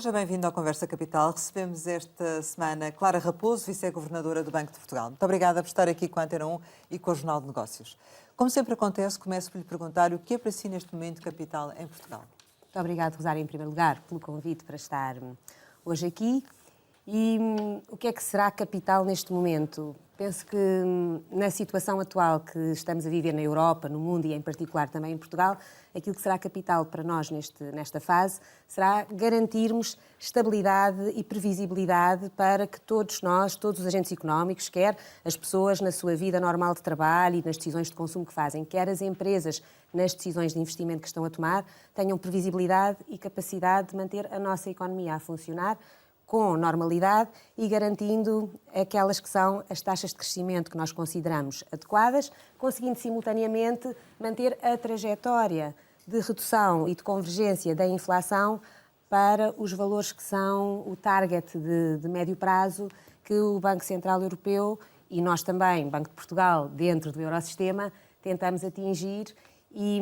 Seja bem-vindo ao Conversa Capital. Recebemos esta semana Clara Raposo, vice-governadora do Banco de Portugal. Muito obrigada por estar aqui com a Antena 1 e com o Jornal de Negócios. Como sempre acontece, começo por lhe perguntar o que é para si neste momento capital em Portugal. Muito obrigada, Rosário, em primeiro lugar, pelo convite para estar hoje aqui. E o que é que será capital neste momento? Penso que na situação atual que estamos a viver na Europa, no mundo e em particular também em Portugal, aquilo que será capital para nós nesta fase será garantirmos estabilidade e previsibilidade para que todos nós, todos os agentes económicos, quer as pessoas na sua vida normal de trabalho e nas decisões de consumo que fazem, quer as empresas nas decisões de investimento que estão a tomar, tenham previsibilidade e capacidade de manter a nossa economia a funcionar com normalidade e garantindo aquelas que são as taxas de crescimento que nós consideramos adequadas, conseguindo simultaneamente manter a trajetória de redução e de convergência da inflação para os valores que são o target de médio prazo que o Banco Central Europeu e nós também, Banco de Portugal, dentro do Eurosistema, tentamos atingir. E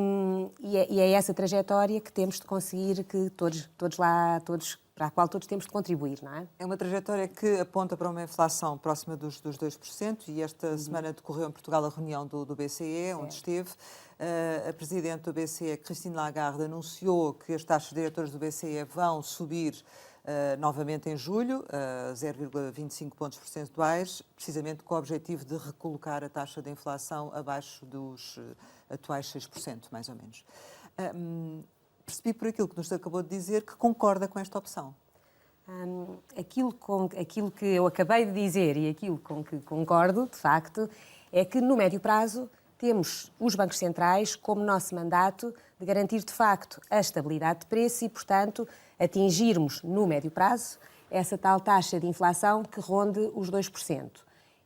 é essa trajetória que temos de conseguir que para a qual todos temos de contribuir, não é? É uma trajetória que aponta para uma inflação próxima dos 2% e esta semana decorreu em Portugal a reunião do BCE, onde esteve. A Presidente do BCE, Christine Lagarde, anunciou que as taxas diretoras do BCE vão subir novamente em julho, 0,25 pontos percentuais, precisamente com o objetivo de recolocar a taxa de inflação abaixo dos atuais 6%, mais ou menos. Percebi por aquilo que nos acabou de dizer que concorda com esta opção. Aquilo que eu acabei de dizer e aquilo com que concordo, de facto, é que no médio prazo temos os bancos centrais como nosso mandato de garantir, de facto, a estabilidade de preço e, portanto, atingirmos no médio prazo essa tal taxa de inflação que ronde os 2%.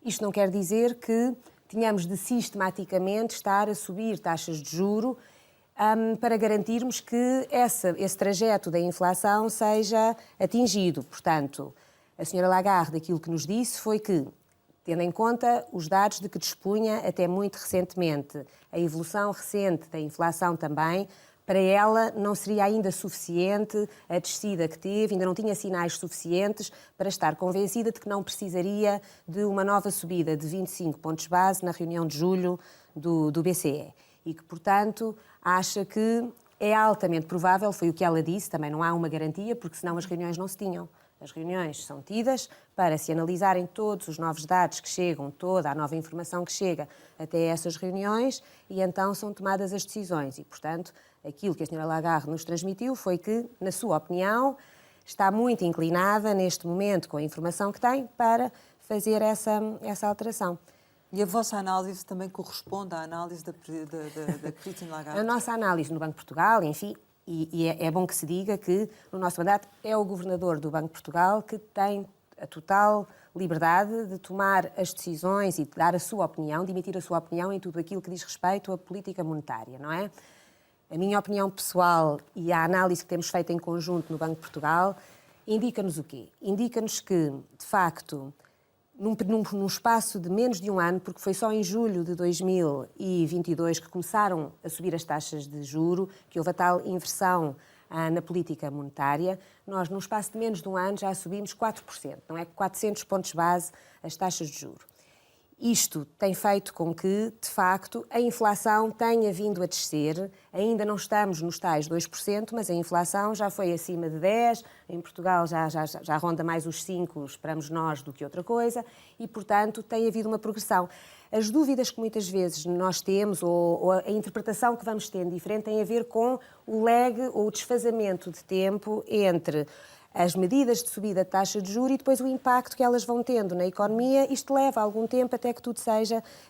Isto não quer dizer que tenhamos de sistematicamente estar a subir taxas de juro para garantirmos que esse trajeto da inflação seja atingido. Portanto, a senhora Lagarde, aquilo que nos disse foi que, tendo em conta os dados de que dispunha até muito recentemente, a evolução recente da inflação também, para ela não seria ainda suficiente a descida que teve, ainda não tinha sinais suficientes para estar convencida de que não precisaria de uma nova subida de 25 pontos base na reunião de julho do BCE. E que, portanto, acha que é altamente provável, foi o que ela disse, também não há uma garantia, porque senão as reuniões não se tinham. As reuniões são tidas para se analisarem todos os novos dados que chegam, toda a nova informação que chega até essas reuniões e então são tomadas as decisões. E, portanto, aquilo que a senhora Lagarde nos transmitiu foi que, na sua opinião, está muito inclinada neste momento, com a informação que tem, para fazer essa alteração. E a vossa análise também corresponde à análise da Christine Lagarde? A nossa análise no Banco de Portugal, enfim, e é bom que se diga que no nosso mandato é o governador do Banco de Portugal que tem a total liberdade de tomar as decisões e de dar a sua opinião, de emitir a sua opinião em tudo aquilo que diz respeito à política monetária, não é? A minha opinião pessoal e a análise que temos feito em conjunto no Banco de Portugal indica-nos o quê? Indica-nos que, de facto, num espaço de menos de um ano, porque foi só em julho de 2022 que começaram a subir as taxas de juro, que houve a tal inversão na política monetária, nós, num espaço de menos de um ano, já subimos 4%, não é? 400 pontos base as taxas de juro. Isto tem feito com que, de facto, a inflação tenha vindo a descer. Ainda não estamos nos tais 2%, mas a inflação já foi acima de 10%. Em Portugal já ronda mais os 5%, esperamos nós, do que outra coisa. E, portanto, tem havido uma progressão. As dúvidas que muitas vezes nós temos, ou a interpretação que vamos tendo diferente, tem a ver com o lag ou o desfazamento de tempo entre as medidas de subida de taxa de juros e depois o impacto que elas vão tendo na economia. Isto leva algum tempo até que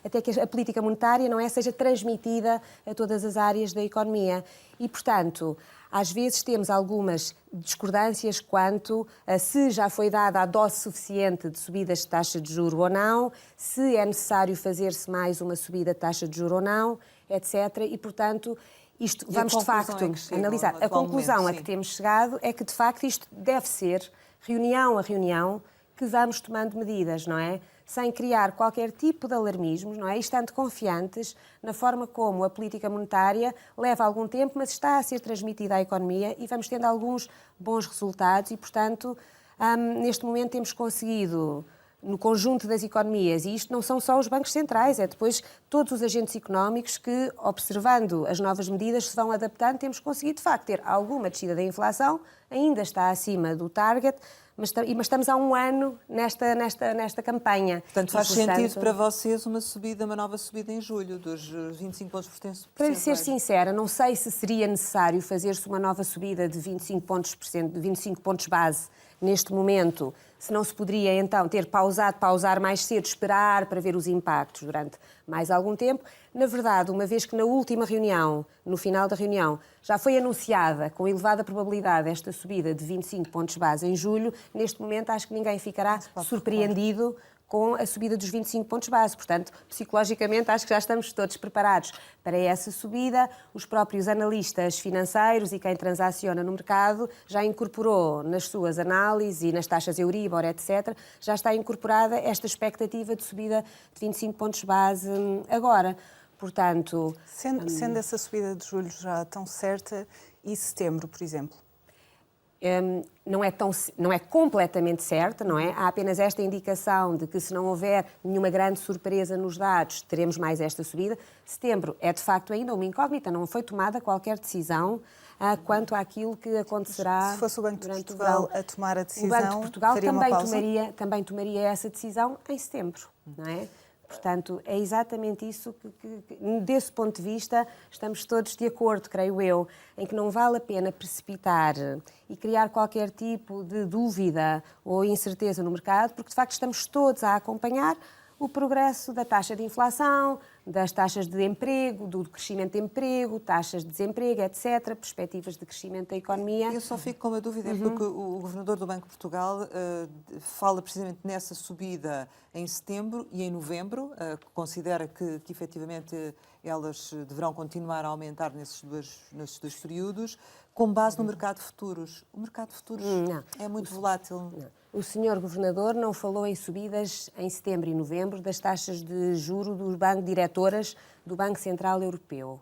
até que a política monetária seja transmitida a todas as áreas da economia. E, portanto, às vezes temos algumas discordâncias quanto a se já foi dada a dose suficiente de subidas de taxa de juros ou não, se é necessário fazer-se mais uma subida de taxa de juros ou não, etc. E, portanto, isto vamos, de facto, analisar. A conclusão a que temos chegado é que, de facto, isto deve ser, reunião a reunião, que vamos tomando medidas, não é? sem criar qualquer tipo de alarmismos, não é? E estando confiantes na forma como a política monetária leva algum tempo, mas está a ser transmitida à economia e vamos tendo alguns bons resultados e, portanto, neste momento temos conseguido, no conjunto das economias, e isto não são só os bancos centrais, é depois todos os agentes económicos que, observando as novas medidas, se vão adaptando, temos conseguido, de facto, ter alguma descida da inflação, ainda está acima do target, mas estamos há um ano nesta campanha. Portanto, faz sentido para vocês uma nova subida em julho, dos 25 pontos percentuais? Para lhe ser sincera, não sei se seria necessário fazer-se uma nova subida de 25 pontos base neste momento, se não se poderia então ter pausar mais cedo, esperar para ver os impactos durante mais algum tempo. Na verdade, uma vez que na última reunião, no final da reunião, já foi anunciada com elevada probabilidade esta subida de 25 pontos base em julho, neste momento acho que ninguém ficará surpreendido com a subida dos 25 pontos base. Portanto, psicologicamente, acho que já estamos todos preparados para essa subida. Os próprios analistas financeiros e quem transaciona no mercado já incorporou nas suas análises e nas taxas Euribor, etc., já está incorporada esta expectativa de subida de 25 pontos base agora. Portanto... Sendo essa subida de julho já tão certa, e setembro, por exemplo? Não é completamente certa, não é? Há apenas esta indicação de que se não houver nenhuma grande surpresa nos dados, teremos mais esta subida. Setembro é, de facto, ainda uma incógnita, não foi tomada qualquer decisão quanto àquilo que acontecerá. Se fosse o Banco de durante Portugal o verão. a tomar a decisão, o Banco de Portugal faria uma pausa? também tomaria essa decisão em setembro, não é? Portanto, é exatamente isso que, desse ponto de vista, estamos todos de acordo, creio eu, em que não vale a pena precipitar e criar qualquer tipo de dúvida ou incerteza no mercado, porque, de facto, estamos todos a acompanhar o progresso da taxa de inflação, das taxas de emprego, do crescimento de emprego, taxas de desemprego, etc., perspectivas de crescimento da economia. Eu só fico com uma dúvida, porque o Governador do Banco de Portugal fala precisamente nessa subida em setembro e em novembro, considera que efetivamente elas deverão continuar a aumentar nesses dois períodos, com base no mercado de futuros. O mercado de futuros é muito volátil. Não. O Sr. Governador não falou em subidas em setembro e novembro das taxas de juro dos bancos diretoras do Banco Central Europeu.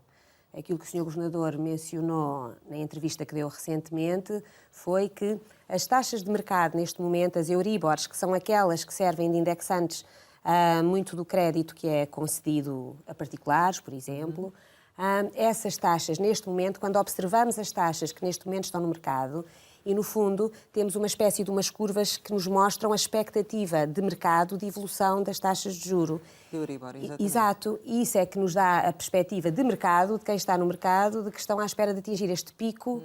Aquilo que o Sr. Governador mencionou na entrevista que deu recentemente foi que as taxas de mercado neste momento, as Euribors, que são aquelas que servem de indexantes muito do crédito que é concedido a particulares, por exemplo, essas taxas neste momento, quando observamos as taxas que neste momento estão no mercado, e, no fundo, temos uma espécie de umas curvas que nos mostram a expectativa de mercado de evolução das taxas de juro. Euribor, exatamente. Exato. E isso é que nos dá a perspectiva de mercado, de quem está no mercado, de que estão à espera de atingir este pico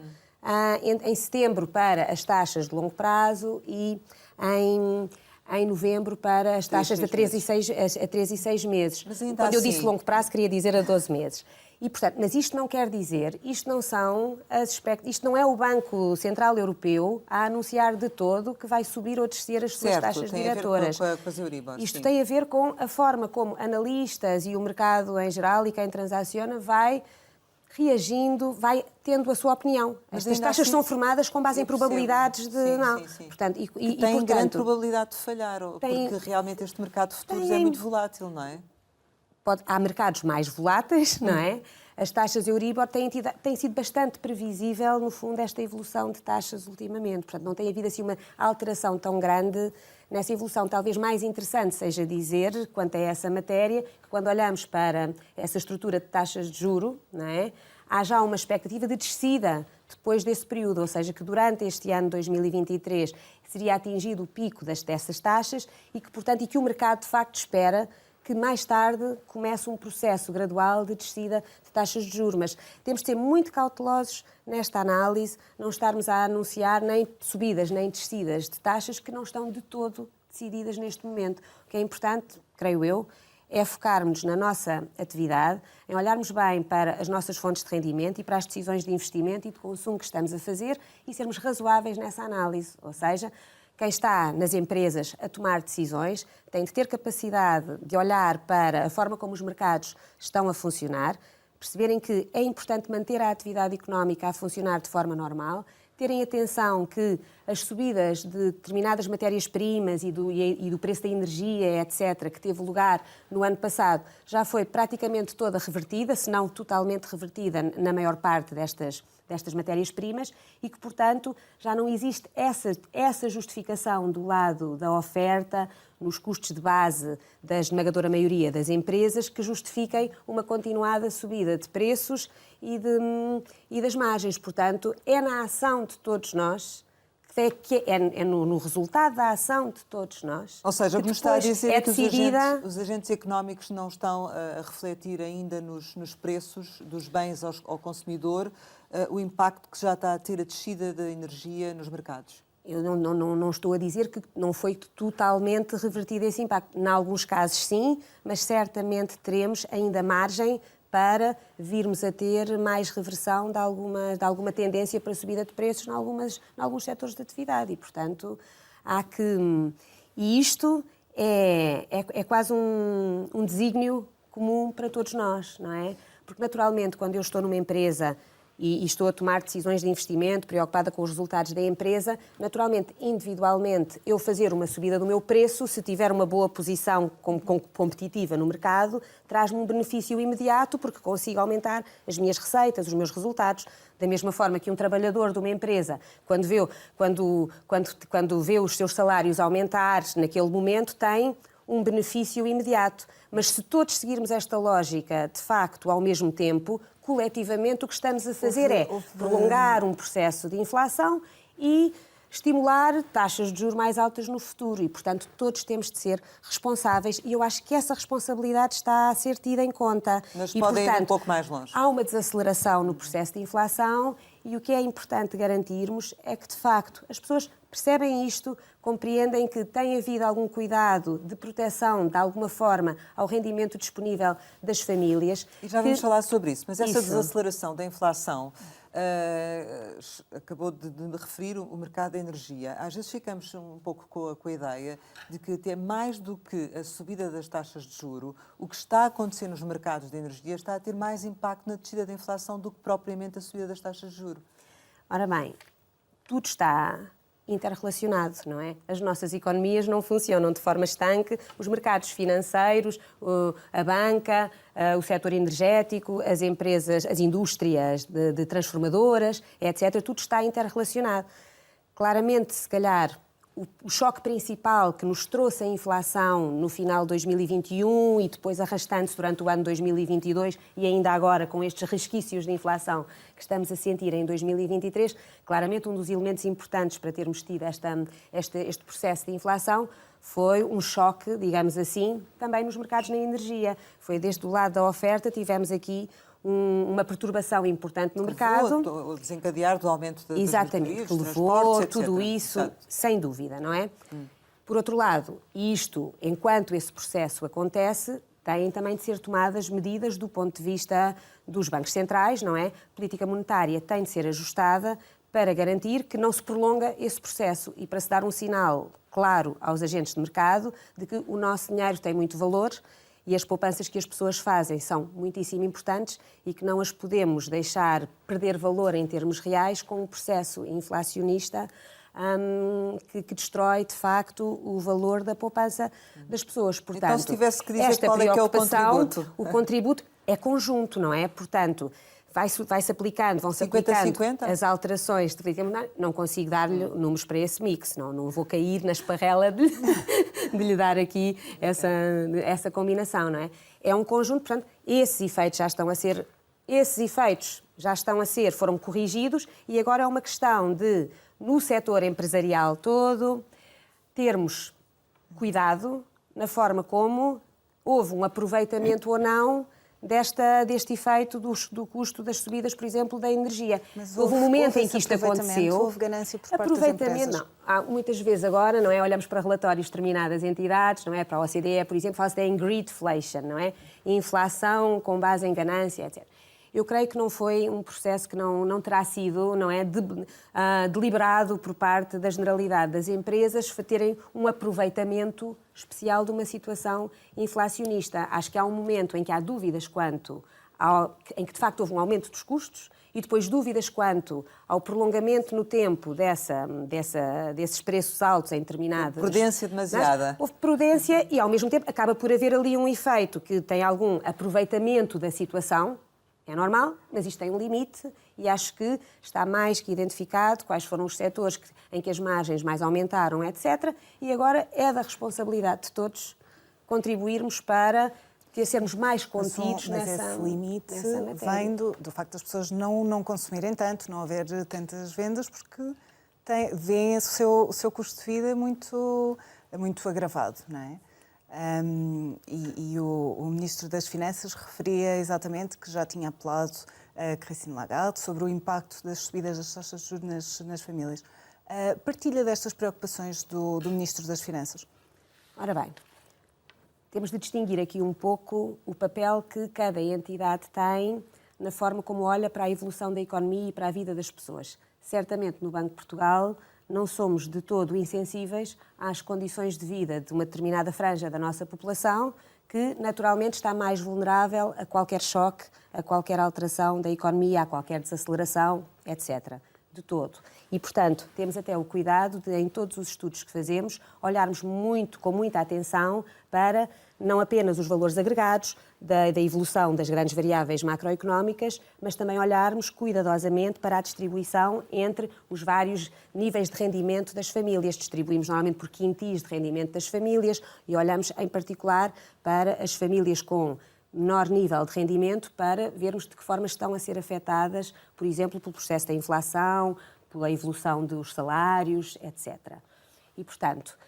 em setembro para as taxas de longo prazo e em novembro para as taxas de 3 e 6 meses. Mas ainda Quando eu assim... disse longo prazo, queria dizer a 12 meses. E, portanto, mas isto não quer dizer, isto não é o Banco Central Europeu a anunciar de todo que vai subir ou descer as suas taxas diretoras. Tem a ver com as Euribor, isto sim. tem a ver com a forma como analistas e o mercado em geral e quem transaciona vai reagindo, vai tendo a sua opinião. Estas taxas assim, são formadas com base em probabilidades de... Sim. Portanto, tem portanto, grande probabilidade de falhar, porque realmente este mercado de futuros é muito volátil, não é? Há mercados mais voláteis, não é? As taxas Euribor têm sido bastante previsível, no fundo, esta evolução de taxas ultimamente. Portanto, não tem havido assim uma alteração tão grande nessa evolução. Talvez mais interessante seja dizer, quanto a essa matéria, que quando olhamos para essa estrutura de taxas de juro, não é? Há já uma expectativa de descida depois desse período, ou seja, que durante este ano 2023 seria atingido o pico dessas taxas e que o mercado, de facto, espera que mais tarde comece um processo gradual de descida de taxas de juros. Mas temos de ser muito cautelosos nesta análise, não estarmos a anunciar nem subidas nem descidas de taxas que não estão de todo decididas neste momento. O que é importante, creio eu, é focarmos na nossa atividade, em olharmos bem para as nossas fontes de rendimento e para as decisões de investimento e de consumo que estamos a fazer e sermos razoáveis nessa análise. Ou seja, quem está nas empresas a tomar decisões tem de ter capacidade de olhar para a forma como os mercados estão a funcionar, perceberem que é importante manter a atividade económica a funcionar de forma normal, terem atenção que as subidas de determinadas matérias-primas e do preço da energia, etc., que teve lugar no ano passado, já foi praticamente toda revertida, se não totalmente revertida na maior parte destas matérias-primas e que, portanto, já não existe essa justificação do lado da oferta, nos custos de base da esmagadora maioria das empresas, que justifiquem uma continuada subida de preços e das margens. Portanto, é na ação de todos nós, é no resultado da ação de todos nós. Ou seja, o que nos está a dizer é que decidida... os agentes económicos não estão a refletir ainda nos preços dos bens ao consumidor o impacto que já está a ter a descida da energia nos mercados. Eu não estou a dizer que não foi totalmente revertido esse impacto. Em alguns casos, sim, mas certamente teremos ainda margem para virmos a ter mais reversão de alguma tendência para subida de preços em alguns setores de atividade. E, portanto, há que... E isto é quase um desígnio comum para todos nós, não é? Porque, naturalmente, quando eu estou numa empresa e estou a tomar decisões de investimento, preocupada com os resultados da empresa, naturalmente, individualmente, eu fazer uma subida do meu preço, se tiver uma boa posição competitiva no mercado, traz-me um benefício imediato, porque consigo aumentar as minhas receitas, os meus resultados. Da mesma forma que um trabalhador de uma empresa, quando vê os seus salários aumentar naquele momento, tem um benefício imediato. Mas se todos seguirmos esta lógica, de facto, ao mesmo tempo, coletivamente o que estamos a fazer é prolongar um processo de inflação e estimular taxas de juros mais altas no futuro. E, portanto, todos temos de ser responsáveis e eu acho que essa responsabilidade está a ser tida em conta. Mas e, podem portanto, ir um pouco mais longe. Há uma desaceleração no processo de inflação e o que é importante garantirmos é que, de facto, as pessoas percebem isto, compreendem que tem havido algum cuidado de proteção, de alguma forma, ao rendimento disponível das famílias. E já vamos falar sobre isso, mas essa Isso. desaceleração da inflação, acabou de referir o mercado da energia. Às vezes ficamos um pouco com a ideia de que até mais do que a subida das taxas de juro, o que está a acontecer nos mercados de energia está a ter mais impacto na descida da inflação do que propriamente a subida das taxas de juro. Ora bem, tudo está interrelacionado, não é? As nossas economias não funcionam de forma estanque, os mercados financeiros, a banca, o setor energético, as empresas, as indústrias de transformadoras, etc., tudo está interrelacionado. Claramente, se calhar, o choque principal que nos trouxe a inflação no final de 2021 e depois arrastando-se durante o ano 2022 e ainda agora com estes resquícios de inflação que estamos a sentir em 2023, claramente um dos elementos importantes para termos tido este processo de inflação foi um choque, digamos assim, também nos mercados na energia. Foi desde o lado da oferta, tivemos aqui uma perturbação importante no mercado. O desencadear do aumento das Exatamente, que levou tudo isso, exato, sem dúvida, não é? Por outro lado, isto, enquanto esse processo acontece, têm também de ser tomadas medidas do ponto de vista dos bancos centrais, não é? A política monetária tem de ser ajustada para garantir que não se prolonga esse processo e para se dar um sinal claro aos agentes de mercado de que o nosso dinheiro tem muito valor e as poupanças que as pessoas fazem são muitíssimo importantes e que não as podemos deixar perder valor em termos reais com um processo inflacionista que destrói, de facto, o valor da poupança das pessoas. Portanto, então, se tivesse que dizer qual é que é o contributo? O contributo é conjunto, não é? Portanto, vai-se aplicando, vão-se aplicando 50-50? as alterações de política monetária. Não consigo dar-lhe números para esse mix, não vou cair na esparrela de lhe dar aqui essa combinação, não é? É um conjunto, portanto, esses efeitos foram corrigidos e agora é uma questão de, no setor empresarial todo, termos cuidado na forma como houve um aproveitamento ou não deste efeito do custo das subidas, por exemplo, da energia. Mas houve um momento em que isto aconteceu. Houve ganância por parte das empresas? Não. Há muitas vezes agora, não é? Olhamos para relatórios de determinadas entidades, não é? Para a OCDE, por exemplo, fala-se da greedflation, não é? Inflação com base em ganância, etc. Eu creio que não foi um processo que não terá sido, não é, deliberado por parte da generalidade das empresas terem um aproveitamento especial de uma situação inflacionista. Acho que há um momento em que há dúvidas quanto em que de facto houve um aumento dos custos e depois dúvidas quanto ao prolongamento no tempo desses preços altos em determinadas... Prudência demasiada. Houve prudência e, ao mesmo tempo, acaba por haver ali um efeito que tem algum aproveitamento da situação. É normal, mas isto tem um limite e acho que está mais que identificado quais foram os setores em que as margens mais aumentaram, etc. E agora é da responsabilidade de todos contribuirmos para sermos mais contidos mas nessa esse limite matéria. vem do facto das pessoas não consumirem tanto, não haver tantas vendas, porque veem o seu custo de vida muito agravado, não é? O Ministro das Finanças referia exatamente que já tinha apelado a Christine Lagarde sobre o impacto das subidas das taxas de juros nas famílias. Partilha destas preocupações do Ministro das Finanças? Ora bem, temos de distinguir aqui um pouco o papel que cada entidade tem na forma como olha para a evolução da economia e para a vida das pessoas. Certamente, no Banco de Portugal, não somos de todo insensíveis às condições de vida de uma determinada franja da nossa população que, naturalmente, está mais vulnerável a qualquer choque, a qualquer alteração da economia, a qualquer desaceleração, etc. De todo. E, portanto, temos até o cuidado de, em todos os estudos que fazemos, olharmos com muita atenção para não apenas os valores agregados da evolução das grandes variáveis macroeconómicas, mas também olharmos cuidadosamente para a distribuição entre os vários níveis de rendimento das famílias. Distribuímos normalmente por quintis de rendimento das famílias e olhamos em particular para as famílias com menor nível de rendimento para vermos de que forma estão a ser afetadas, por exemplo, pelo processo da inflação, pela evolução dos salários, etc. E, portanto,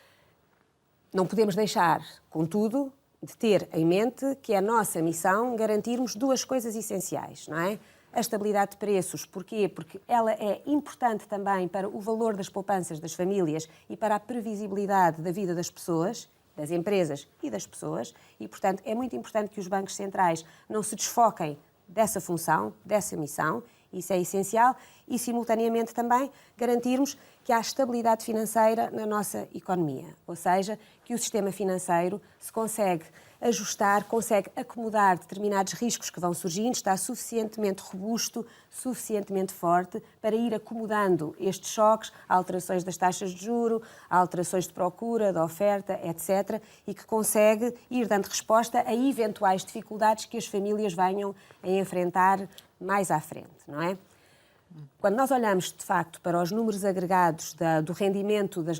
não podemos deixar, contudo, de ter em mente que é a nossa missão garantirmos duas coisas essenciais, não é? A estabilidade de preços. Porquê? Porque ela é importante também para o valor das poupanças das famílias e para a previsibilidade da vida das pessoas, das empresas e das pessoas, e, portanto, é muito importante que os bancos centrais não se desfoquem dessa função, dessa missão, isso é essencial, e, simultaneamente, também garantirmos que há estabilidade financeira na nossa economia, ou seja, que o sistema financeiro se consegue ajustar, consegue acomodar determinados riscos que vão surgindo, está suficientemente robusto, suficientemente forte para ir acomodando estes choques, alterações das taxas de juro, alterações de procura, de oferta, etc., e que consegue ir dando resposta a eventuais dificuldades que as famílias venham a enfrentar mais à frente, não é? Quando nós olhamos, de facto, para os números agregados do rendimento das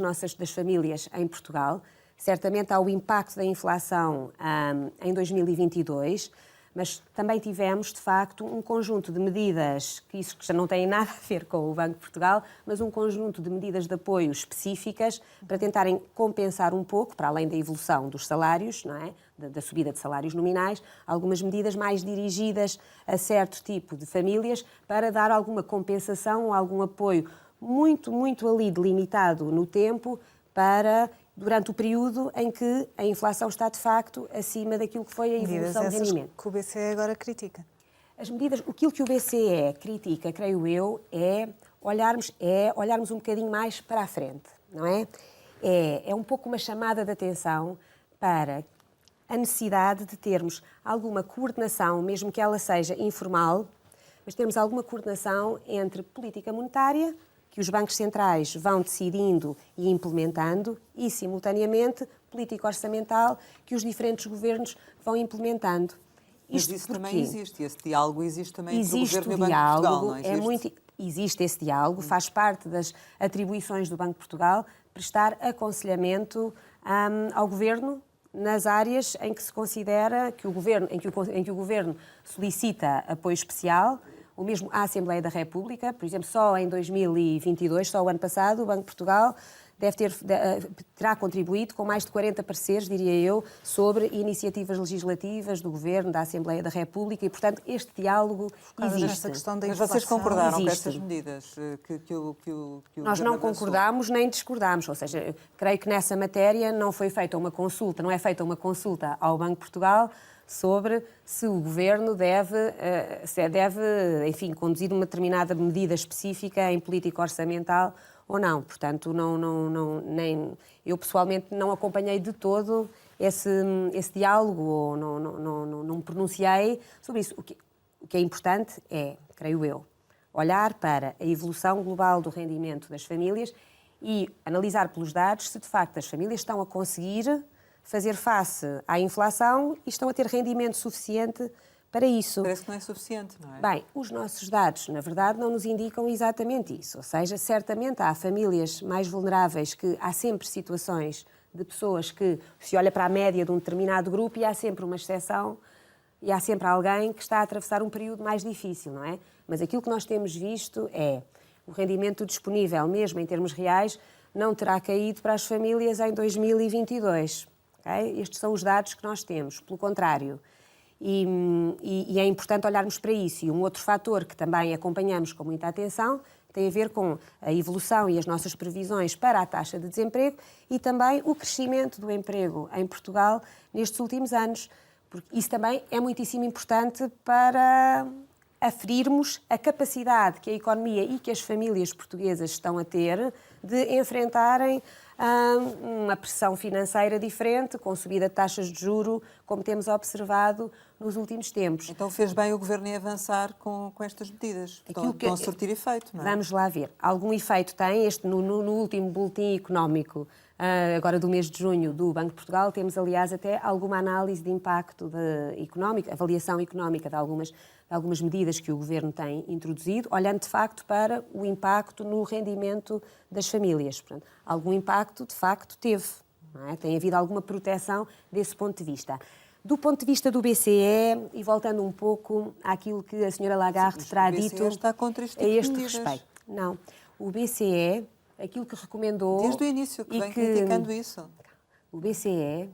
famílias em Portugal, certamente há o impacto da inflação em 2022, mas também tivemos, de facto, um conjunto de medidas, que já não têm nada a ver com o Banco de Portugal, mas um conjunto de medidas de apoio específicas para tentarem compensar um pouco, para além da evolução dos salários, não é? Da subida de salários nominais, algumas medidas mais dirigidas a certo tipo de famílias para dar alguma compensação ou algum apoio muito, muito ali delimitado no tempo para durante o período em que a inflação está, de facto, acima daquilo que foi a evolução de rendimento. Que o BCE agora critica. As medidas, aquilo que o BCE critica, creio eu, é olharmos um bocadinho mais para a frente, não é? É um pouco uma chamada de atenção para a necessidade de termos alguma coordenação, mesmo que ela seja informal, mas termos alguma coordenação entre política monetária, que os bancos centrais vão decidindo e implementando, e, simultaneamente, política orçamental, que os diferentes governos vão implementando. Mas Isto isso porquê? também existe, esse diálogo existe também entre o Existe Governo e o o Banco de Portugal, diálogo, não existe? existe esse diálogo, faz parte das atribuições do Banco de Portugal prestar aconselhamento ao Governo nas áreas em que se considera que o Governo solicita apoio especial, ou mesmo à Assembleia da República. Por exemplo, só em 2022, só o ano passado, o Banco de Portugal terá contribuído com mais de 40 pareceres, diria eu, sobre iniciativas legislativas do Governo, da Assembleia da República e, portanto, este diálogo existe. Mas vocês concordaram com existe. estas medidas que o Nós não concordámos nem discordámos, ou seja, creio que nessa matéria não foi feita uma consulta, não é feita uma consulta ao Banco de Portugal sobre se o Governo deve, enfim, conduzir uma determinada medida específica em política orçamental ou não. Portanto, eu pessoalmente não acompanhei de todo esse diálogo ou não me pronunciei sobre isso. o que é importante é, creio eu, olhar para a evolução global do rendimento das famílias e analisar pelos dados se, de facto, as famílias estão a conseguir fazer face à inflação e estão a ter rendimento suficiente para isso. Parece que não é suficiente, não é? Bem, os nossos dados, na verdade, não nos indicam exatamente isso. Ou seja, certamente há famílias mais vulneráveis que há sempre situações de pessoas que se olha para a média de um determinado grupo e há sempre uma exceção e há sempre alguém que está a atravessar um período mais difícil, não é? Mas aquilo que nós temos visto é o rendimento disponível, mesmo em termos reais, não terá caído para as famílias em 2022. Okay? Estes são os dados que nós temos. Pelo contrário, e é importante olharmos para isso. E um outro fator que também acompanhamos com muita atenção tem a ver com a evolução e as nossas previsões para a taxa de desemprego e também o crescimento do emprego em Portugal nestes últimos anos. Porque isso também é muitíssimo importante para aferirmos a capacidade que a economia e que as famílias portuguesas estão a ter de enfrentarem uma pressão financeira diferente, com subida de taxas de juro, como temos observado nos últimos tempos. Então fez bem o Governo em avançar com estas medidas. Estão a surtir efeito, não é? Vamos lá ver. Algum efeito tem. No último boletim económico, agora do mês de junho, do Banco de Portugal, temos, aliás, até alguma análise de impacto económico, avaliação económica de algumas medidas que o Governo tem introduzido, olhando, de facto, para o impacto no rendimento das famílias. Portanto, algum impacto, de facto, teve. Não é? Tem havido alguma proteção desse ponto de vista. Do ponto de vista do BCE, e voltando um pouco àquilo que a senhora Lagarde terá dito... O BCE está contra este a tipo de este medidas. respeito. Não. O BCE, aquilo que recomendou... Desde o início, que vem criticando isso. O BCE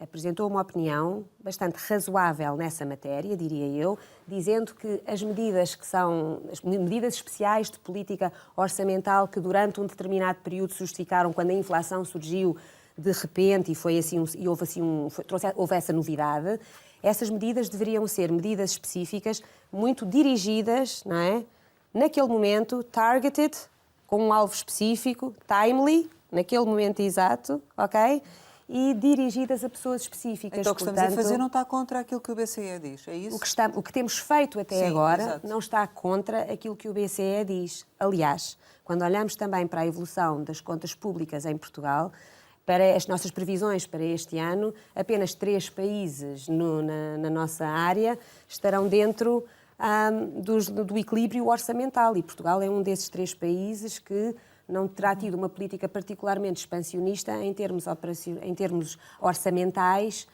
apresentou uma opinião bastante razoável nessa matéria, diria eu, dizendo que as medidas que são as medidas especiais de política orçamental que durante um determinado período se justificaram quando a inflação surgiu de repente e houve essa novidade, essas medidas deveriam ser medidas específicas, muito dirigidas, não é? Naquele momento, targeted, com um alvo específico, timely, naquele momento exato, ok? E dirigidas a pessoas específicas. Então o que estamos a fazer não está contra aquilo que o BCE diz, é isso? O que temos feito até Sim, agora exato. não está contra aquilo que o BCE diz. Aliás, quando olhamos também para a evolução das contas públicas em Portugal, para as nossas previsões para este ano, apenas 3 países na nossa área estarão dentro do equilíbrio orçamental. E Portugal é um desses 3 países que não terá tido uma política particularmente expansionista em termos orçamentais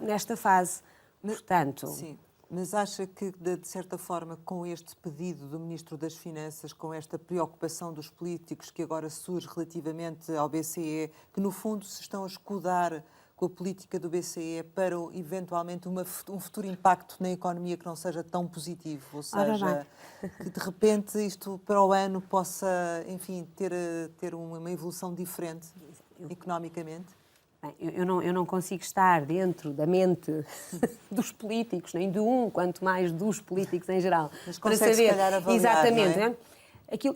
nesta fase. Portanto... Sim. Mas acha que, de certa forma, com este pedido do Ministro das Finanças, com esta preocupação dos políticos que agora surge relativamente ao BCE, que no fundo se estão a escudar com a política do BCE para eventualmente um futuro impacto na economia que não seja tão positivo? Ou seja, que de repente isto para o ano possa, enfim, ter uma evolução diferente economicamente? Bem, eu não consigo estar dentro da mente dos políticos, nem de quanto mais dos políticos em geral. Mas para consegue, saber se calhar, avaliar, exatamente. não é?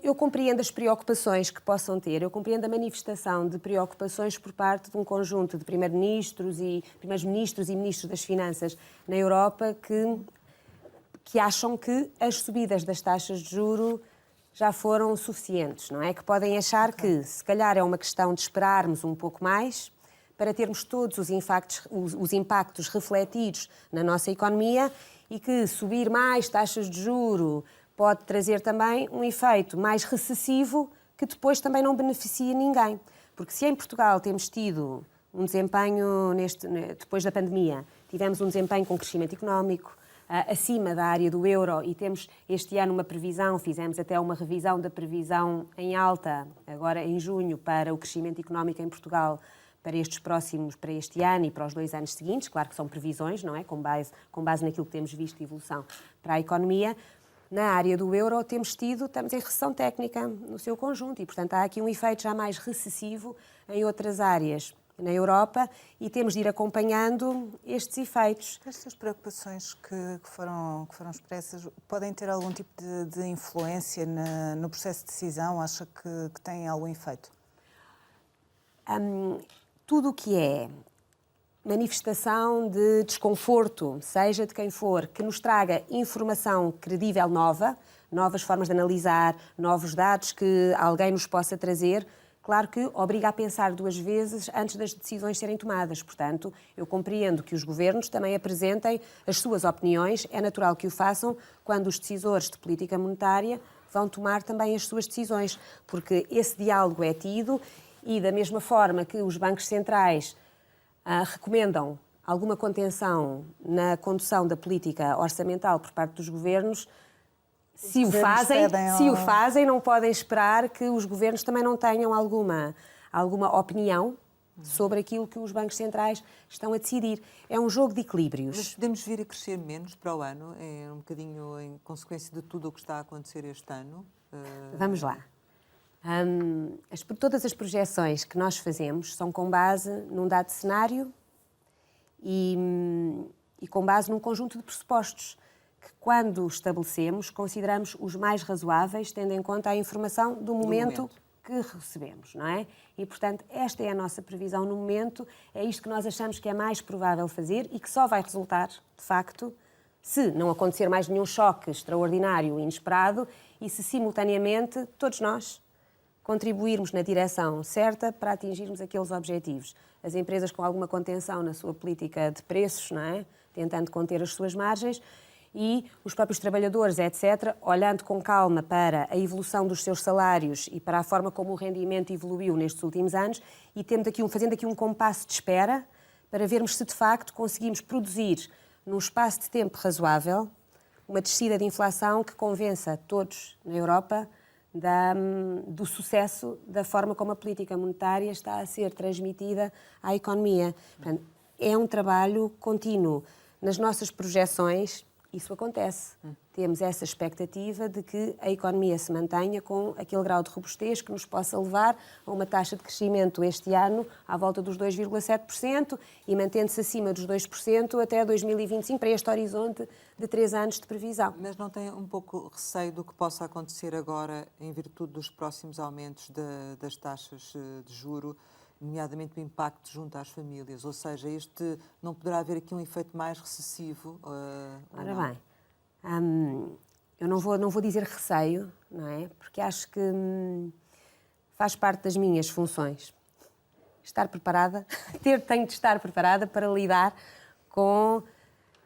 Eu compreendo as preocupações que possam ter, eu compreendo a manifestação de preocupações por parte de um conjunto de primeiros-ministros e ministros das Finanças na Europa que acham que as subidas das taxas de juro já foram suficientes, não é? Que podem achar que, se calhar, é uma questão de esperarmos um pouco mais para termos todos os impactos refletidos na nossa economia e que subir mais taxas de juro pode trazer também um efeito mais recessivo que depois também não beneficia ninguém. Porque se em Portugal temos tido um desempenho, depois da pandemia, tivemos um desempenho com crescimento económico acima da área do euro e temos este ano uma previsão, fizemos até uma revisão da previsão em alta, agora em junho, para o crescimento económico em Portugal, para este ano e para os 2 anos seguintes, claro que são previsões, não é? Com base naquilo que temos visto de evolução para a economia. Na área do euro estamos em recessão técnica no seu conjunto e, portanto, há aqui um efeito já mais recessivo em outras áreas na Europa e temos de ir acompanhando estes efeitos. Estas preocupações que foram expressas podem ter algum tipo de influência no processo de decisão? Acha que têm algum efeito? Tudo o que é manifestação de desconforto, seja de quem for, que nos traga informação credível nova, novas formas de analisar, novos dados que alguém nos possa trazer, claro que obriga a pensar 2 vezes antes das decisões serem tomadas. Portanto, eu compreendo que os governos também apresentem as suas opiniões, é natural que o façam quando os decisores de política monetária vão tomar também as suas decisões, porque esse diálogo é tido e da mesma forma que os bancos centrais recomendam alguma contenção na condução da política orçamental por parte dos governos, se o fazem, não podem esperar que os governos também não tenham alguma opinião sobre aquilo que os bancos centrais estão a decidir. É um jogo de equilíbrios. Mas podemos vir a crescer menos para o ano, um bocadinho em consequência de tudo o que está a acontecer este ano? Vamos lá. Todas as projeções que nós fazemos são com base num dado cenário e com base num conjunto de pressupostos que, quando estabelecemos, consideramos os mais razoáveis, tendo em conta a informação do momento que recebemos, não é? E, portanto, esta é a nossa previsão no momento, é isto que nós achamos que é mais provável fazer e que só vai resultar, de facto, se não acontecer mais nenhum choque extraordinário e inesperado e se, simultaneamente, todos nós contribuirmos na direção certa para atingirmos aqueles objetivos. As empresas com alguma contenção na sua política de preços, não é? Tentando conter as suas margens, e os próprios trabalhadores, etc., olhando com calma para a evolução dos seus salários e para a forma como o rendimento evoluiu nestes últimos anos e fazendo aqui um compasso de espera para vermos se, de facto, conseguimos produzir, num espaço de tempo razoável, uma descida de inflação que convença todos na Europa do sucesso da forma como a política monetária está a ser transmitida à economia. Portanto, é um trabalho contínuo. Nas nossas projeções, isso acontece. Temos essa expectativa de que a economia se mantenha com aquele grau de robustez que nos possa levar a uma taxa de crescimento este ano à volta dos 2,7% e mantendo-se acima dos 2% até 2025, para este horizonte de 3 anos de previsão. Mas não tem um pouco receio do que possa acontecer agora em virtude dos próximos aumentos das taxas de juro, nomeadamente o impacto junto às famílias? Ou seja, não poderá haver aqui um efeito mais recessivo? Ora bem, eu não vou dizer receio, não é? Porque acho que faz parte das minhas funções. Estar preparada, tenho de estar preparada para lidar com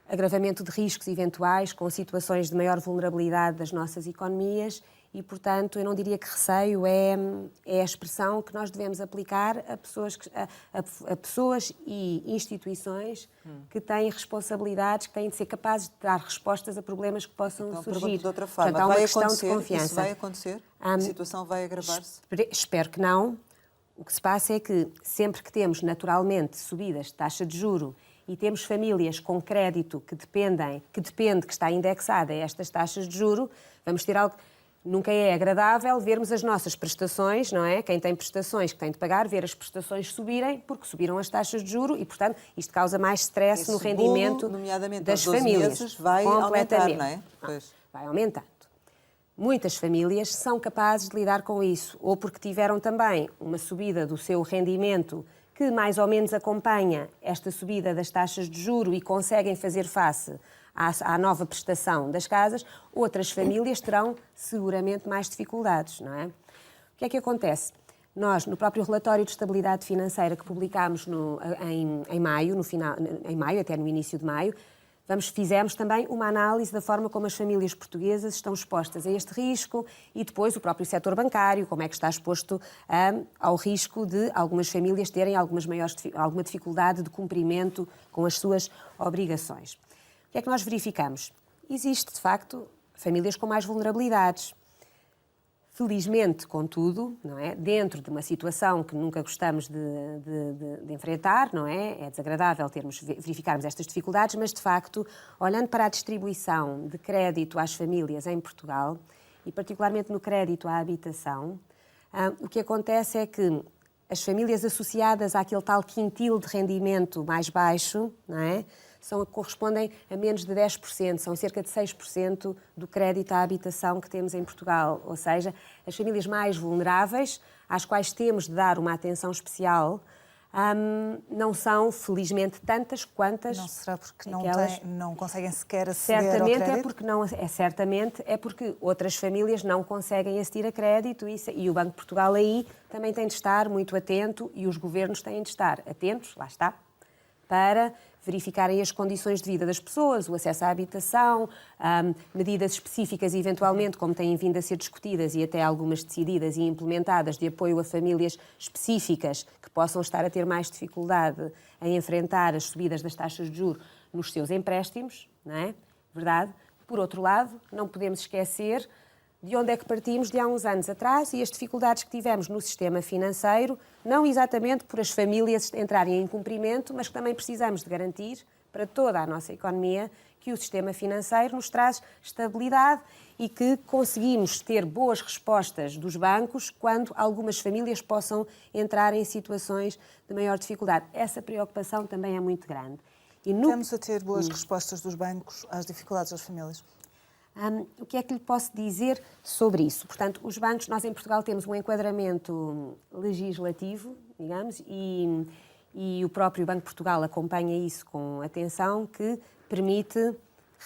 agravamento de riscos eventuais, com situações de maior vulnerabilidade das nossas economias e, portanto, eu não diria que receio é a expressão que nós devemos aplicar a pessoas e instituições que têm responsabilidades, que têm de ser capazes de dar respostas a problemas que possam surgir. De outra forma, portanto, há uma questão de confiança. Isso vai acontecer? A situação vai agravar-se? Espero que não. O que se passa é que sempre que temos naturalmente subidas de taxa de juro e temos famílias com crédito que está indexada a estas taxas de juro, vamos ter algo. Nunca é agradável vermos as nossas prestações, não é? Quem tem prestações que tem de pagar, ver as prestações subirem, porque subiram as taxas de juro e, portanto, isto causa mais stress no rendimento das famílias. Meses, vai aumentar, não é? Pois. Vai aumentando. Muitas famílias são capazes de lidar com isso, ou porque tiveram também uma subida do seu rendimento que mais ou menos acompanha esta subida das taxas de juro e conseguem fazer face à nova prestação das casas, outras famílias terão seguramente mais dificuldades, não é? O que é que acontece? Nós, no próprio relatório de estabilidade financeira que publicámos em maio, até no início de maio, fizemos também uma análise da forma como as famílias portuguesas estão expostas a este risco e depois o próprio setor bancário, como é que está exposto ao risco de algumas famílias terem alguma dificuldade de cumprimento com as suas obrigações. O que é que nós verificamos? Existe, de facto, famílias com mais vulnerabilidades. Felizmente, contudo, não é? Dentro de uma situação que nunca gostamos de enfrentar, não é? É desagradável verificarmos estas dificuldades, mas, de facto, olhando para a distribuição de crédito às famílias em Portugal, e particularmente no crédito à habitação, o que acontece é que as famílias associadas àquele tal quintil de rendimento mais baixo, não é? Correspondem a menos de 10%, são cerca de 6% do crédito à habitação que temos em Portugal. Ou seja, as famílias mais vulneráveis, às quais temos de dar uma atenção especial, não são, felizmente, tantas quantas... Não será porque aquelas... não conseguem sequer aceder ao certamente crédito? Certamente é porque outras famílias não conseguem aceder a crédito e o Banco de Portugal aí também tem de estar muito atento e os governos têm de estar atentos, lá está, para verificarem as condições de vida das pessoas, o acesso à habitação, medidas específicas, eventualmente, como têm vindo a ser discutidas e até algumas decididas e implementadas, de apoio a famílias específicas que possam estar a ter mais dificuldade em enfrentar as subidas das taxas de juros nos seus empréstimos, não é? Verdade? Por outro lado, não podemos esquecer de onde é que partimos de há uns anos atrás e as dificuldades que tivemos no sistema financeiro, não exatamente por as famílias entrarem em incumprimento, mas que também precisamos de garantir para toda a nossa economia que o sistema financeiro nos traz estabilidade e que conseguimos ter boas respostas dos bancos quando algumas famílias possam entrar em situações de maior dificuldade. Essa preocupação também é muito grande. Estamos a ter boas respostas dos bancos às dificuldades das famílias? O que é que lhe posso dizer sobre isso? Portanto, os bancos, nós em Portugal temos um enquadramento legislativo, digamos, e o próprio Banco de Portugal acompanha isso com atenção, que permite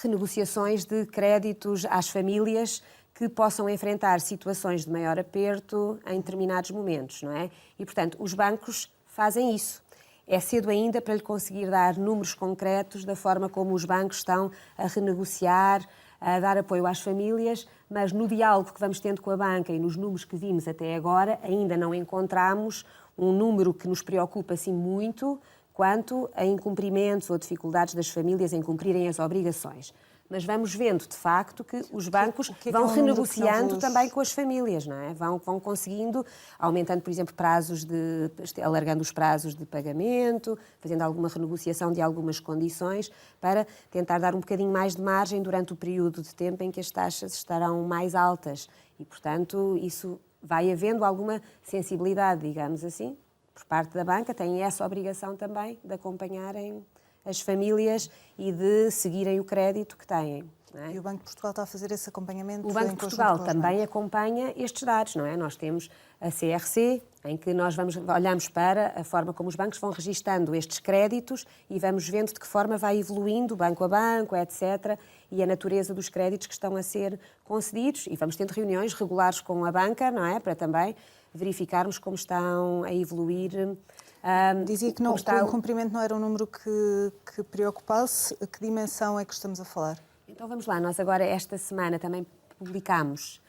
renegociações de créditos às famílias que possam enfrentar situações de maior aperto em determinados momentos, não é? E, portanto, os bancos fazem isso. É cedo ainda para lhe conseguir dar números concretos da forma como os bancos estão a renegociar, a dar apoio às famílias, mas no diálogo que vamos tendo com a banca e nos números que vimos até agora, ainda não encontramos um número que nos preocupa assim muito quanto a incumprimentos ou dificuldades das famílias em cumprirem as obrigações. Mas vamos vendo, de facto, que os bancos vão renegociando também com as famílias, não é? Vão conseguindo, aumentando, por exemplo, alargando os prazos de pagamento, fazendo alguma renegociação de algumas condições para tentar dar um bocadinho mais de margem durante o período de tempo em que as taxas estarão mais altas. E, portanto, isso vai havendo alguma sensibilidade, digamos assim, por parte da banca. Tem essa obrigação também de acompanharem as famílias e de seguirem o crédito que têm. Não é? E o Banco de Portugal está a fazer esse acompanhamento? O Banco de Portugal também acompanha estes dados, não é? Nós temos a CRC, em que nós olhamos para a forma como os bancos vão registando estes créditos e vamos vendo de que forma vai evoluindo banco a banco, etc., e a natureza dos créditos que estão a ser concedidos. E vamos tendo reuniões regulares com a banca, não é? Para também verificarmos como estão a evoluir. Dizia que, o incumprimento não era um número que preocupasse. A que dimensão é que estamos a falar? Então vamos lá, nós agora esta semana também publicámos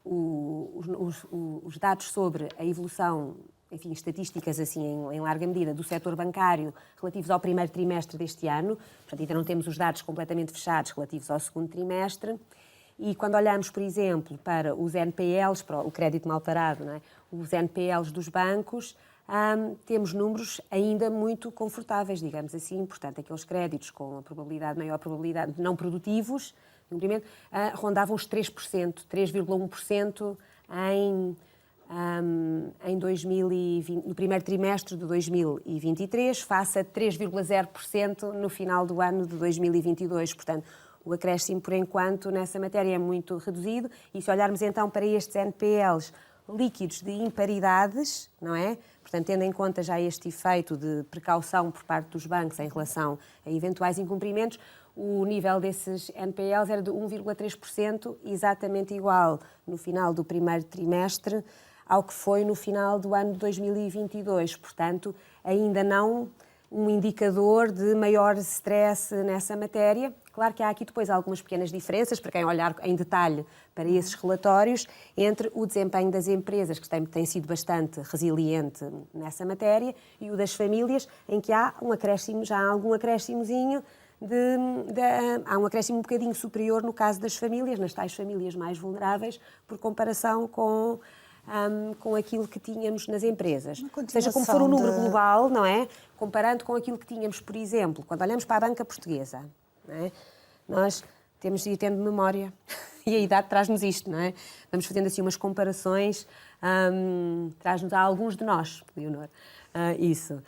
os dados sobre a evolução, enfim, estatísticas assim em larga medida do setor bancário relativos ao primeiro trimestre deste ano. Portanto, ainda não temos os dados completamente fechados relativos ao segundo trimestre. E quando olhamos, por exemplo, para os NPLs, para o crédito mal parado, não é? Os NPLs dos bancos, temos números ainda muito confortáveis, digamos assim. Portanto, aqueles créditos com a maior probabilidade não produtivos, rondavam os 3%, 3,1% em 2020, no primeiro trimestre de 2023, face a 3,0% no final do ano de 2022. Portanto, o acréscimo, por enquanto, nessa matéria é muito reduzido. E se olharmos então para estes NPLs líquidos de imparidades, não é? Portanto, tendo em conta já este efeito de precaução por parte dos bancos em relação a eventuais incumprimentos, o nível desses NPLs era de 1,3%, exatamente igual no final do primeiro trimestre ao que foi no final do ano de 2022. Portanto, ainda não um indicador de maior stress nessa matéria. Claro que há aqui depois algumas pequenas diferenças, para quem olhar em detalhe para esses relatórios, entre o desempenho das empresas, que tem sido bastante resiliente nessa matéria, e o das famílias, em que há um acréscimo, já há algum acréscimozinho, há um acréscimo um bocadinho superior no caso das famílias, nas tais famílias mais vulneráveis, por comparação com aquilo que tínhamos nas empresas. Seja como for o número global, não é? Comparando com aquilo que tínhamos, por exemplo, quando olhamos para a banca portuguesa, não é? Nós temos de ir tendo memória e a idade traz-nos isto, não é? Vamos fazendo assim umas comparações, traz-nos a alguns de nós, Leonor, isso.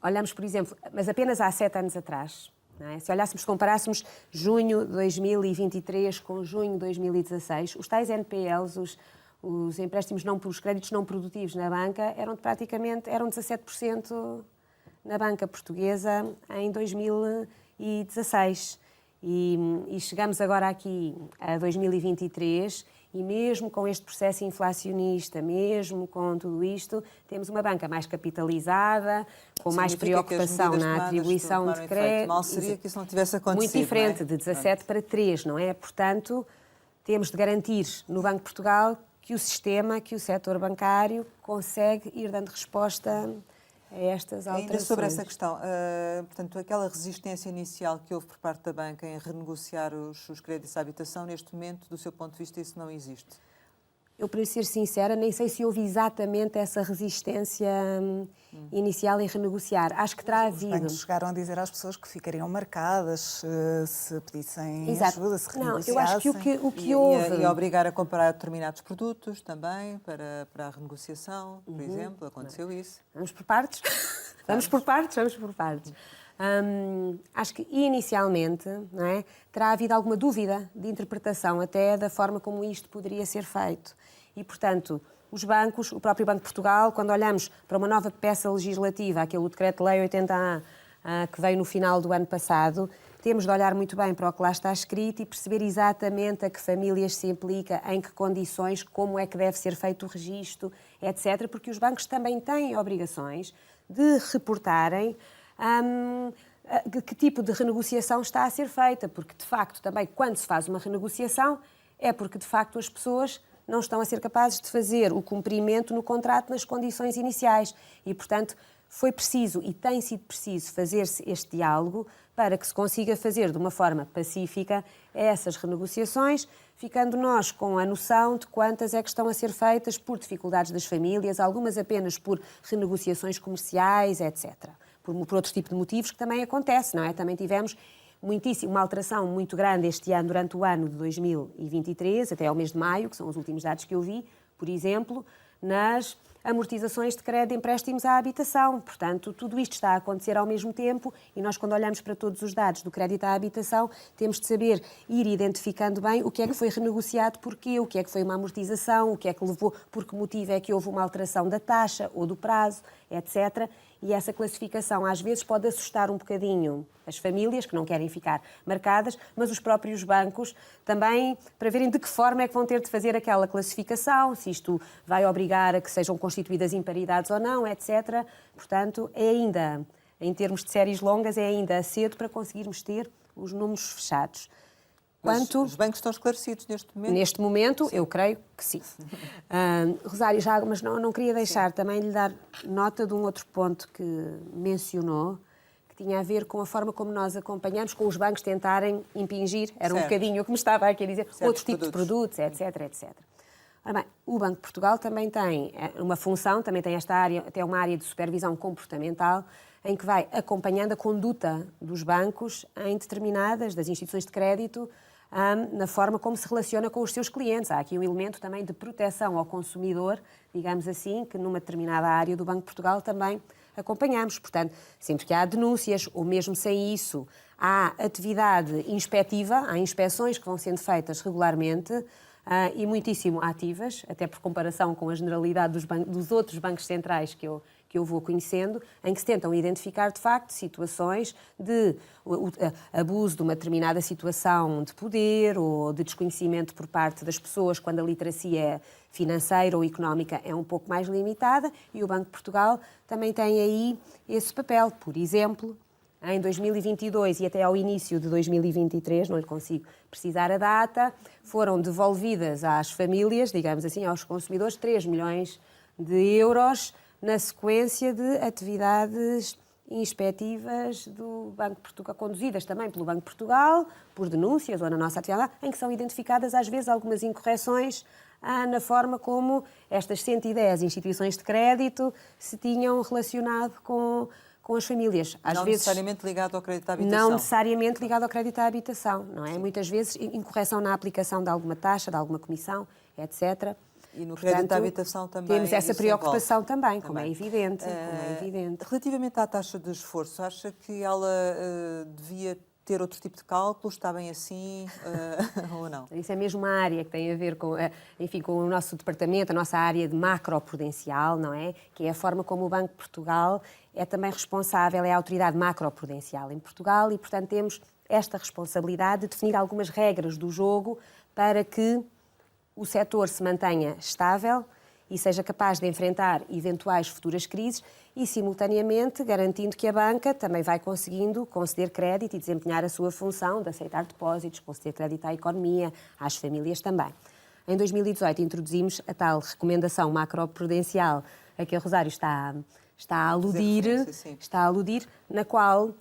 Olhamos, por exemplo, mas apenas há 7 anos atrás, não é? Se olhássemos, comparássemos junho de 2023 com junho de 2016, os tais NPLs, os empréstimos os créditos não produtivos na banca eram 17% na banca portuguesa em 2016. E chegamos agora aqui a 2023 e mesmo com este processo inflacionista, mesmo com tudo isto, temos uma banca mais capitalizada, com mais preocupação na atribuição de crédito. Mal seria que isso não tivesse acontecido. Muito diferente, não é? de 17 para 3, não é? Portanto, temos de garantir no Banco de Portugal que o sistema, que o setor bancário consegue ir dando resposta a estas alterações. Ainda sobre essa questão, portanto, aquela resistência inicial que houve por parte da banca em renegociar os créditos à habitação, neste momento, do seu ponto de vista, isso não existe? Eu, para ser sincera, nem sei se houve exatamente essa resistência inicial em renegociar. Acho que terá havido. Os bancos chegaram a dizer às pessoas que ficariam marcadas se pedissem Exato. ajuda, se renegociassem. Não, eu acho que o que houve... E obrigar a comprar determinados produtos também para a renegociação, por exemplo, aconteceu isso. Vamos por partes? Vamos por partes. Acho que inicialmente, não é, terá havido alguma dúvida de interpretação até da forma como isto poderia ser feito. E, portanto, os bancos, o próprio Banco de Portugal, quando olhamos para uma nova peça legislativa, aquele Decreto-Lei 80A, que veio no final do ano passado, temos de olhar muito bem para o que lá está escrito e perceber exatamente a que famílias se implica, em que condições, como é que deve ser feito o registro, etc., porque os bancos também têm obrigações de reportarem que tipo de renegociação está a ser feita, porque, de facto, também quando se faz uma renegociação, é porque, de facto, as pessoas não estão a ser capazes de fazer o cumprimento no contrato nas condições iniciais. E, portanto, foi preciso e tem sido preciso fazer-se este diálogo para que se consiga fazer de uma forma pacífica essas renegociações, ficando nós com a noção de quantas é que estão a ser feitas por dificuldades das famílias, algumas apenas por renegociações comerciais, etc. Por outro tipo de motivos que também acontece, não é? Também tivemos uma alteração muito grande este ano, durante o ano de 2023, até ao mês de maio, que são os últimos dados que eu vi, por exemplo, nas amortizações de crédito de empréstimos à habitação. Portanto, tudo isto está a acontecer ao mesmo tempo e nós, quando olhamos para todos os dados do crédito à habitação, temos de saber ir identificando bem o que é que foi renegociado, porquê, o que é que foi uma amortização, o que é que levou, por que motivo é que houve uma alteração da taxa ou do prazo, etc. E essa classificação, às vezes, pode assustar um bocadinho as famílias, que não querem ficar marcadas, mas os próprios bancos também, para verem de que forma é que vão ter de fazer aquela classificação, se isto vai obrigar a que sejam constituídas imparidades ou não, etc. Portanto, é ainda, em termos de séries longas, é ainda cedo para conseguirmos ter os números fechados. Os bancos estão esclarecidos neste momento? Neste momento, sim. Eu creio que sim. Rosário, mas não queria deixar também lhe dar nota de um outro ponto que mencionou, que tinha a ver com a forma como nós acompanhamos, com os bancos tentarem impingir, era um bocadinho o que me estava aqui a dizer, outros tipos de produtos, etc, etc. Ora bem, o Banco de Portugal também tem uma função, também tem esta área, até uma área de supervisão comportamental, em que vai acompanhando a conduta dos bancos em determinadas, das instituições de crédito, na forma como se relaciona com os seus clientes. Há aqui um elemento também de proteção ao consumidor, digamos assim, que numa determinada área do Banco de Portugal também acompanhamos. Portanto, sempre que há denúncias, ou mesmo sem isso, há atividade inspectiva, há inspeções que vão sendo feitas regularmente e muitíssimo ativas, até por comparação com a generalidade dos outros bancos centrais que eu vou conhecendo, em que se tentam identificar, de facto, situações de abuso de uma determinada situação de poder ou de desconhecimento por parte das pessoas quando a literacia financeira ou económica é um pouco mais limitada, e o Banco de Portugal também tem aí esse papel. Por exemplo, em 2022 e até ao início de 2023, não lhe consigo precisar a data, foram devolvidas às famílias, digamos assim, aos consumidores, 3 milhões de euros na sequência de atividades inspectivas do Banco de Portugal, conduzidas também pelo Banco de Portugal, por denúncias ou na nossa atividade, em que são identificadas às vezes algumas incorreções na forma como estas 110 instituições de crédito se tinham relacionado com as famílias. Não necessariamente ligado ao crédito à habitação. Não necessariamente ligado ao crédito à habitação, não é? Sim. Muitas vezes incorreção na aplicação de alguma taxa, de alguma comissão, etc. E no crédito à habitação também. Temos essa preocupação também, como é evidente. Relativamente à taxa de esforço, acha que ela devia ter outro tipo de cálculos? Está bem assim ou não? Isso é mesmo uma área que tem a ver com, enfim, com o nosso departamento, a nossa área de macroprudencial, não é? Que é a forma como o Banco de Portugal é também responsável, é a autoridade macroprudencial em Portugal e, portanto, temos esta responsabilidade de definir algumas regras do jogo para que o setor se mantenha estável e seja capaz de enfrentar eventuais futuras crises e, simultaneamente, garantindo que a banca também vai conseguindo conceder crédito e desempenhar a sua função de aceitar depósitos, conceder crédito à economia, às famílias também. Em 2018 introduzimos a tal recomendação macroprudencial a que a Rosário está a aludir, na qual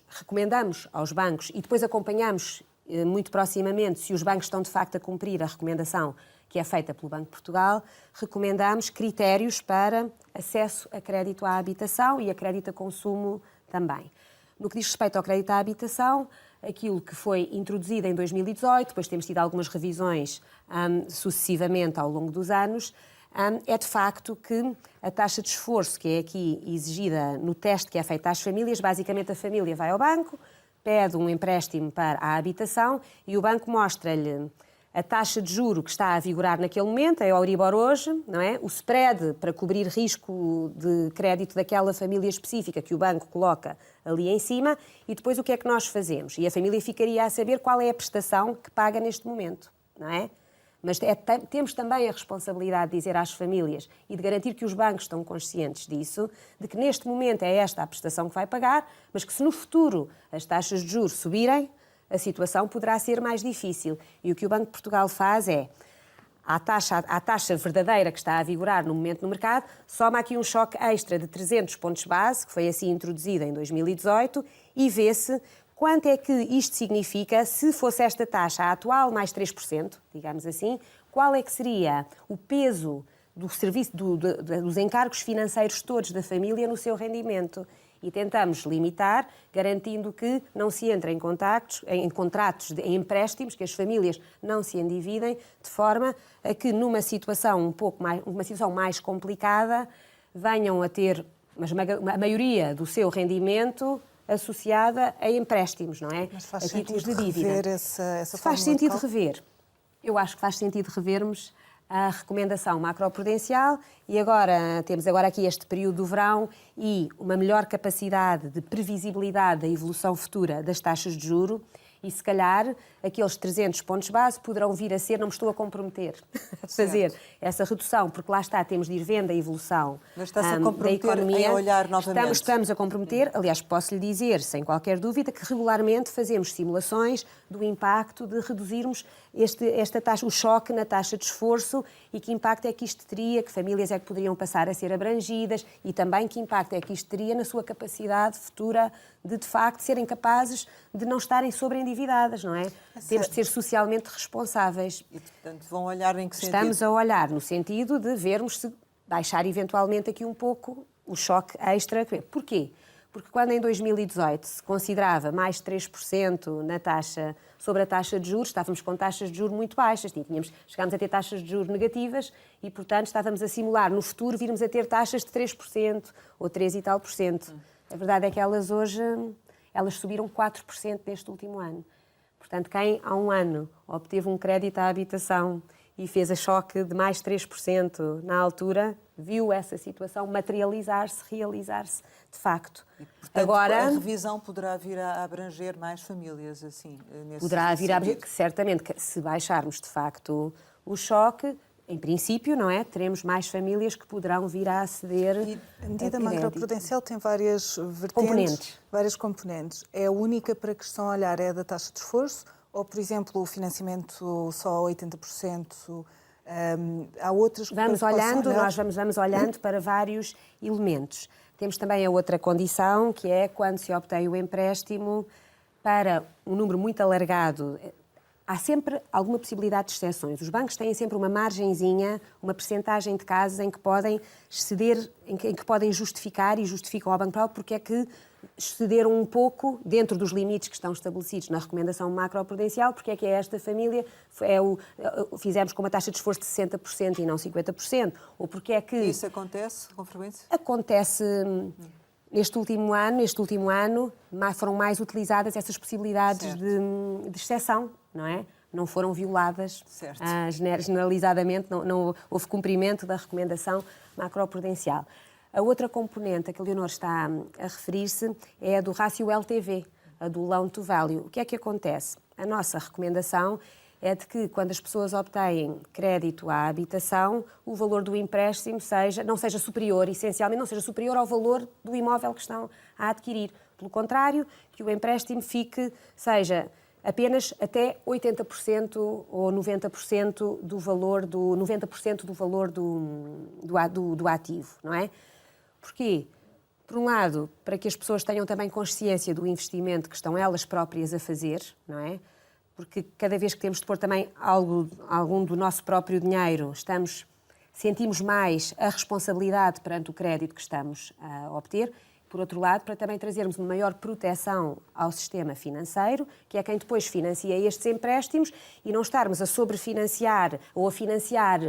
recomendamos aos bancos e depois acompanhamos muito proximamente se os bancos estão de facto a cumprir a recomendação que é feita pelo Banco de Portugal, recomendamos critérios para acesso a crédito à habitação e a crédito a consumo também. No que diz respeito ao crédito à habitação, aquilo que foi introduzido em 2018, depois temos tido algumas revisões sucessivamente ao longo dos anos, é de facto que a taxa de esforço que é aqui exigida no teste que é feito às famílias, basicamente a família vai ao banco, pede um empréstimo para a habitação e o banco mostra-lhe a taxa de juro que está a vigorar naquele momento, é o Euribor hoje, não é? O spread para cobrir risco de crédito daquela família específica que o banco coloca ali em cima e depois o que é que nós fazemos? E a família ficaria a saber qual é a prestação que paga neste momento, não é? Mas temos também a responsabilidade de dizer às famílias e de garantir que os bancos estão conscientes disso, de que neste momento é esta a prestação que vai pagar, mas que se no futuro as taxas de juros subirem, a situação poderá ser mais difícil. E o que o Banco de Portugal faz é, à taxa verdadeira que está a vigorar no momento no mercado, soma aqui um choque extra de 300 pontos base, que foi assim introduzido em 2018, e vê-se quanto é que isto significa se fosse esta taxa a atual mais 3%, digamos assim, qual é que seria o peso do serviço, dos encargos financeiros todos da família no seu rendimento. E tentamos limitar, garantindo que não se entre em contratos, em empréstimos, que as famílias não se endividem, de forma a que numa situação uma situação mais complicada, venham a ter a maioria do seu rendimento associada a empréstimos, não é? Mas faz a títulos de sentido dívida. rever essa forma Faz sentido de cálculo? rever. Eu acho que faz sentido revermos a recomendação macroprudencial e temos aqui este período do verão e uma melhor capacidade de previsibilidade da evolução futura das taxas de juro e, se calhar, aqueles 300 pontos base poderão vir a ser, não me estou a comprometer a fazer essa redução, porque lá está, temos de ir vendo a evolução Mas está-se a da comprometer economia. em olhar novamente. Estamos a comprometer, aliás, posso lhe dizer, sem qualquer dúvida, que regularmente fazemos simulações do impacto de reduzirmos esta taxa, o choque na taxa de esforço e que impacto é que isto teria, que famílias é que poderiam passar a ser abrangidas e também que impacto é que isto teria na sua capacidade futura de facto, serem capazes de não estarem sobreendividadas, não é? Temos de ser socialmente responsáveis. E, portanto, vão olhar em que sentido? Estamos a olhar no sentido de vermos se baixar eventualmente aqui um pouco o choque extra. Porquê? Porque quando em 2018 se considerava mais 3% sobre a taxa de juros, estávamos com taxas de juros muito baixas. Chegámos a ter taxas de juros negativas e, portanto, estávamos a simular no futuro virmos a ter taxas de 3% ou 3 e tal por cento. A verdade é que elas hoje subiram 4% neste último ano. Portanto, quem há um ano obteve um crédito à habitação e fez a choque de mais 3% na altura, viu essa situação materializar-se, realizar-se de facto. E, portanto, agora, a revisão poderá vir a abranger mais famílias, assim, nesse poderá vir a abranger, sentido. certamente, que se baixarmos de facto o choque, em princípio, não é? Teremos mais famílias que poderão vir a aceder E a medida a crédito. macroprudencial tem várias vertentes, Componentes. várias componentes. É a única para que estão a olhar é a da taxa de esforço ou, por exemplo, o financiamento só a 80%? Há outras que Vamos olhando para vários elementos. Temos também a outra condição, que é quando se obtém o empréstimo para um número muito alargado. Há sempre alguma possibilidade de exceções. Os bancos têm sempre uma margenzinha, uma percentagem de casos em que podem ceder, em que podem justificar e justificam ao Banco de Portugal porque é que cederam um pouco dentro dos limites que estão estabelecidos na recomendação macroprudencial, porque é que esta família fizemos com uma taxa de esforço de 60% e não 50%, ou porque é que... Isso acontece com frequência? Acontece neste último ano, foram mais utilizadas essas possibilidades de exceção, não é? Não foram violadas generalizadamente, não houve cumprimento da recomendação macroprudencial. A outra componente a que a Leonor está a referir-se é a do rácio LTV, a do loan to value. O que é que acontece? A nossa recomendação é de que, quando as pessoas obtêm crédito à habitação, o valor do empréstimo não seja superior, essencialmente, não seja superior ao valor do imóvel que estão a adquirir. Pelo contrário, que o empréstimo seja apenas até 80% ou 90% do valor do ativo, não é? Porquê? Por um lado, para que as pessoas tenham também consciência do investimento que estão elas próprias a fazer, não é? Porque cada vez que temos de pôr também algum do nosso próprio dinheiro, sentimos mais a responsabilidade perante o crédito que estamos a obter. Por outro lado, para também trazermos uma maior proteção ao sistema financeiro, que é quem depois financia estes empréstimos, e não estarmos a sobrefinanciar ou a financiar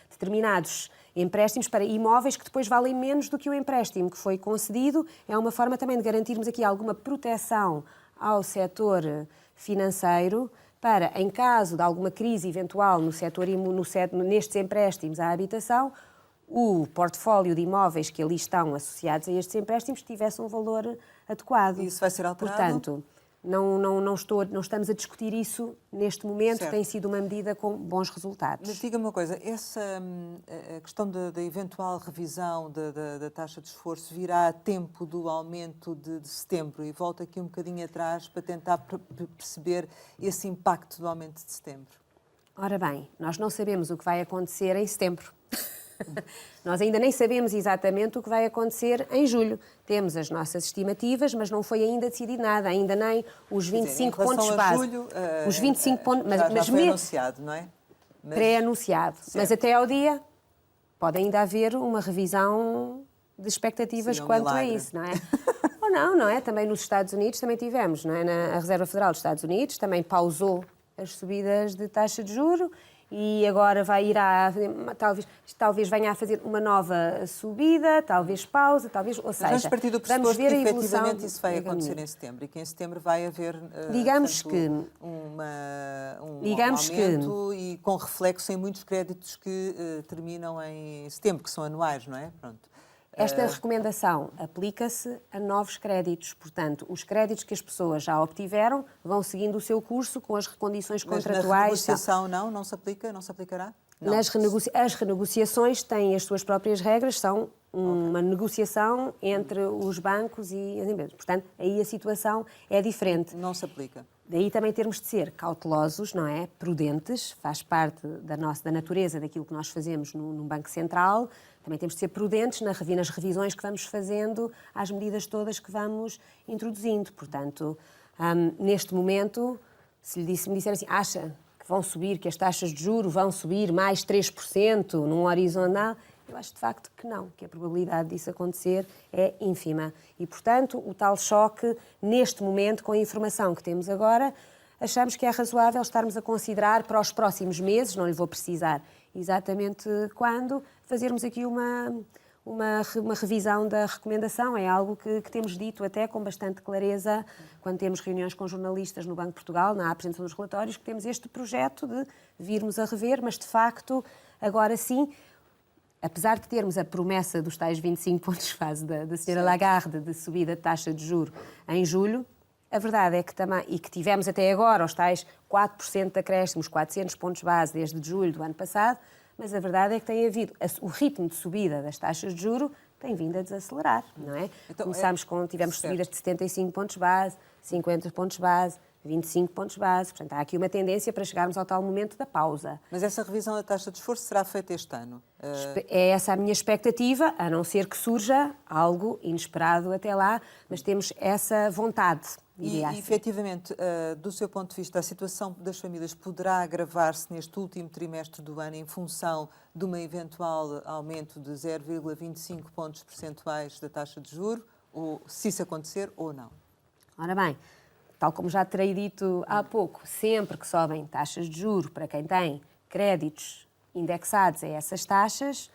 determinados empréstimos para imóveis que depois valem menos do que o empréstimo que foi concedido. É uma forma também de garantirmos aqui alguma proteção ao setor financeiro para, em caso de alguma crise eventual nestes empréstimos à habitação, o portfólio de imóveis que ali estão associados a estes empréstimos tivesse um valor adequado. E isso vai ser alterado? Portanto, não estamos a discutir isso neste momento, certo. Tem sido uma medida com bons resultados. Mas diga-me uma coisa, a questão da eventual revisão da taxa de esforço virá a tempo do aumento de setembro? E volto aqui um bocadinho atrás para tentar perceber esse impacto do aumento de setembro. Ora bem, nós não sabemos o que vai acontecer em setembro. Nós ainda nem sabemos exatamente o que vai acontecer em julho. Temos as nossas estimativas, mas não foi ainda decidido nada, ainda nem os 25 pontos base. Julho, os 25 pontos, já foi anunciado, não é? Pré-anunciado. Mas até ao dia pode ainda haver uma revisão de expectativas quanto a isso, não é? Ou não é? Também nos Estados Unidos também tivemos, não é? A Reserva Federal dos Estados Unidos também pausou as subidas de taxa de juros. E agora talvez venha a fazer uma nova subida, talvez pausa, ou seja, vamos partir do pressuposto que efetivamente isso vai acontecer em setembro e que em setembro vai haver um aumento e com reflexo em muitos créditos que terminam em setembro, que são anuais, não é? Pronto. Esta recomendação aplica-se a novos créditos. Portanto, os créditos que as pessoas já obtiveram vão seguindo o seu curso com as recondições contratuais. Mas na renegociação não se aplica? Não se aplicará? Não. As renegociações têm as suas próprias regras, são uma negociação entre os bancos e as empresas. Portanto, aí a situação é diferente. Não se aplica. Daí também termos de ser cautelosos, não é? Prudentes, faz parte da natureza daquilo que nós fazemos num Banco Central. Também temos de ser prudentes nas revisões que vamos fazendo às medidas todas que vamos introduzindo. Portanto, neste momento, se me disser assim, acha que vão subir, que as taxas de juros vão subir mais 3% num horizontal, eu acho de facto que não, que a probabilidade disso acontecer é ínfima. E, portanto, o tal choque, neste momento, com a informação que temos agora, achamos que é razoável estarmos a considerar para os próximos meses, não lhe vou precisar exatamente quando, fazermos aqui uma revisão da recomendação. É algo que temos dito até com bastante clareza quando temos reuniões com jornalistas no Banco de Portugal, na apresentação dos relatórios, que temos este projeto de virmos a rever, mas de facto, agora sim, apesar de termos a promessa dos tais 25 pontos base da Sra. Lagarde de subida de taxa de juros em julho, a verdade é que também, e que tivemos até agora os tais 4% de acréscimos, 400 pontos base desde julho do ano passado, mas a verdade é que tem havido, o ritmo de subida das taxas de juros tem vindo a desacelerar, não é? Então, tivemos subidas de 75 pontos base, 50 pontos base, 25 pontos base. Portanto, há aqui uma tendência para chegarmos ao tal momento da pausa. Mas essa revisão da taxa de esforço será feita este ano? É essa a minha expectativa, a não ser que surja algo inesperado até lá, mas temos essa vontade. E efetivamente, do seu ponto de vista, a situação das famílias poderá agravar-se neste último trimestre do ano em função de um eventual aumento de 0,25 pontos percentuais da taxa de juros, ou se isso acontecer ou não? Ora bem, tal como já terei dito há pouco, sempre que sobem taxas de juros para quem tem créditos indexados a essas taxas,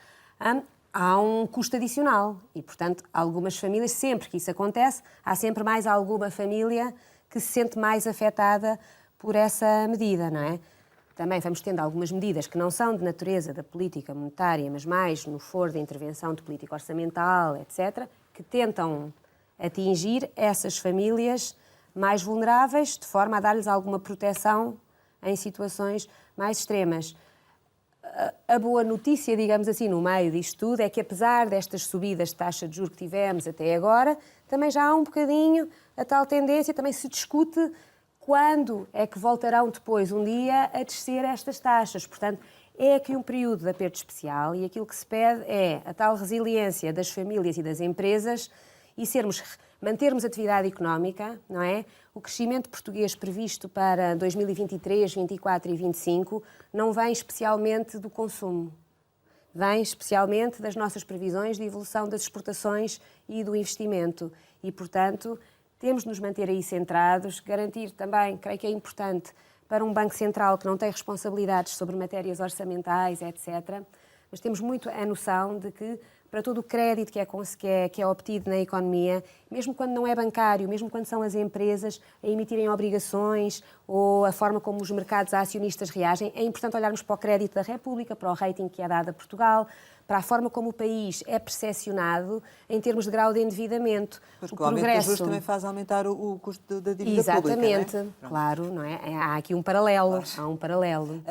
há um custo adicional e, portanto, algumas famílias, sempre que isso acontece, há sempre mais alguma família que se sente mais afetada por essa medida, não é? Também vamos tendo algumas medidas que não são de natureza da política monetária, mas mais no foro da intervenção de política orçamental, etc., que tentam atingir essas famílias mais vulneráveis, de forma a dar-lhes alguma proteção em situações mais extremas. A boa notícia, digamos assim, no meio disto tudo, é que apesar destas subidas de taxa de juros que tivemos até agora, também já há um bocadinho a tal tendência, também se discute quando é que voltarão depois, um dia, a descer estas taxas. Portanto, é aqui um período de aperto especial e aquilo que se pede é a tal resiliência das famílias e das empresas e mantermos atividade económica, não é? O crescimento português previsto para 2023, 2024 e 2025 não vem especialmente do consumo. Vem especialmente das nossas previsões de evolução das exportações e do investimento. E, portanto, temos de nos manter aí centrados, garantir também, creio que é importante, para um Banco Central que não tem responsabilidades sobre matérias orçamentais, mas temos muito a noção de que para todo o crédito que é obtido na economia, mesmo quando não é bancário, mesmo quando são as empresas a emitirem obrigações ou a forma como os mercados acionistas reagem, é importante olharmos para o crédito da República, para o rating que é dado a Portugal, para a forma como o país é percepcionado em termos de grau de endividamento. Porque o aumento dos juros também faz aumentar o custo da dívida pública, não é? Exatamente, claro, não é? Há aqui um paralelo, há um paralelo.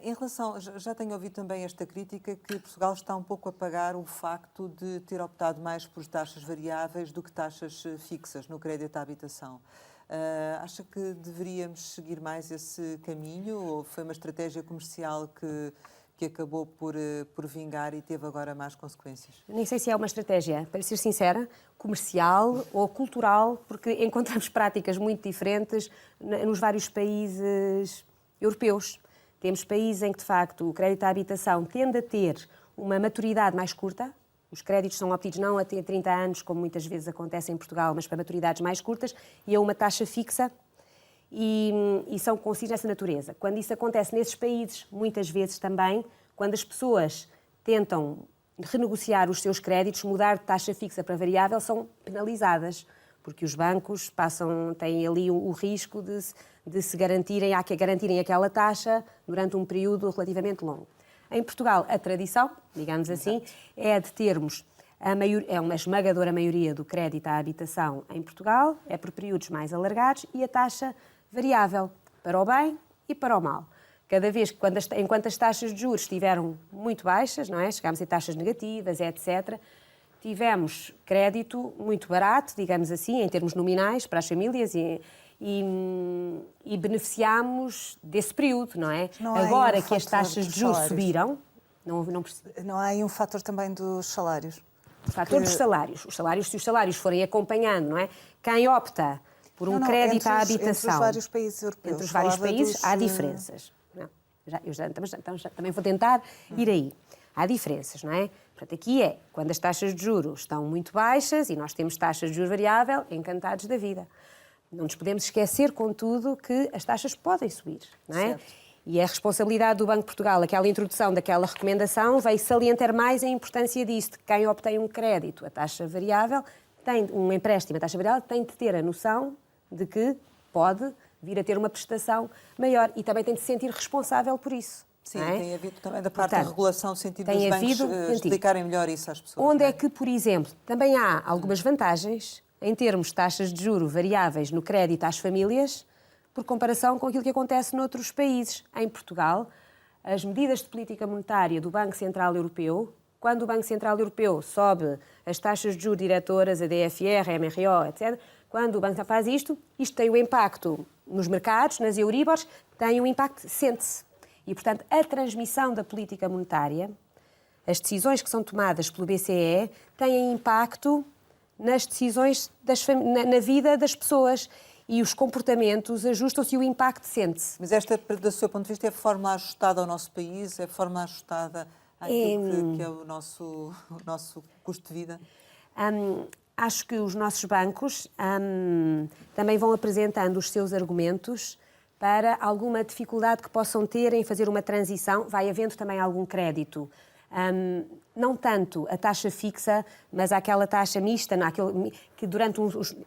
Em relação, já tenho ouvido também esta crítica que Portugal está um pouco a pagar o facto de ter optado mais por taxas variáveis do que taxas fixas no crédito à habitação. Acha que deveríamos seguir mais esse caminho ou foi uma estratégia comercial que acabou por vingar e teve agora mais consequências? Nem sei se é uma estratégia, para ser sincera, comercial ou cultural, porque encontramos práticas muito diferentes nos vários países europeus. Temos países em que, de facto, o crédito à habitação tende a ter uma maturidade mais curta. Os créditos são obtidos não a ter 30 anos, como muitas vezes acontece em Portugal, mas para maturidades mais curtas, e a uma taxa fixa. E são consignos dessa natureza. Quando isso acontece nesses países, muitas vezes também, quando as pessoas tentam renegociar os seus créditos, mudar de taxa fixa para variável, são penalizadas, porque os bancos têm ali o risco de se garantirem aquela taxa durante um período relativamente longo. Em Portugal, a tradição, digamos assim, é de termos uma esmagadora maioria do crédito à habitação em Portugal, é por períodos mais alargados, e a taxa variável, para o bem e para o mal. Cada vez enquanto as taxas de juros estiveram muito baixas, não é? Chegámos a taxas negativas, etc., tivemos crédito muito barato, digamos assim, em termos nominais para as famílias e beneficiámos desse período, não é? Agora que as taxas de juros subiram, não há aí um fator também dos salários? O fator dos salários. Se os salários forem acompanhando, não é? Quem opta por um crédito à habitação. Entre os vários países europeus. Entre os vários países há diferenças. Não, também vou tentar ir aí. Há diferenças, não é? Portanto, aqui quando as taxas de juros estão muito baixas e nós temos taxas de juros variável, encantados da vida. Não nos podemos esquecer, contudo, que as taxas podem subir, não é? Certo. E a responsabilidade do Banco de Portugal, aquela introdução daquela recomendação, veio salientar mais a importância disso, de que quem obtém um crédito a taxa variável, um empréstimo a taxa variável, tem de ter a noção de que pode vir a ter uma prestação maior e também tem de se sentir responsável por isso. Sim, não é? tem havido também da parte da regulação, no sentido dos bancos explicarem melhor isso às pessoas. Onde é que, por exemplo, também há algumas vantagens em termos de taxas de juro variáveis no crédito às famílias, por comparação com aquilo que acontece noutros países. Em Portugal, as medidas de política monetária do Banco Central Europeu, quando o Banco Central Europeu sobe as taxas de juros diretoras, a DFR, a MRO, etc., quando o Banco faz isto tem um impacto nos mercados, nas Euribors, tem um impacto, sente-se. E, portanto, a transmissão da política monetária, as decisões que são tomadas pelo BCE, têm impacto nas decisões, na vida das pessoas. E os comportamentos ajustam-se e o impacto sente-se. Mas esta, do seu ponto de vista, é a forma ajustada ao nosso país? É a forma ajustada àquilo que é o nosso custo de vida? Acho que os nossos bancos também vão apresentando os seus argumentos para alguma dificuldade que possam ter em fazer uma transição. Vai havendo também algum crédito Não tanto a taxa fixa, mas aquela taxa mista, que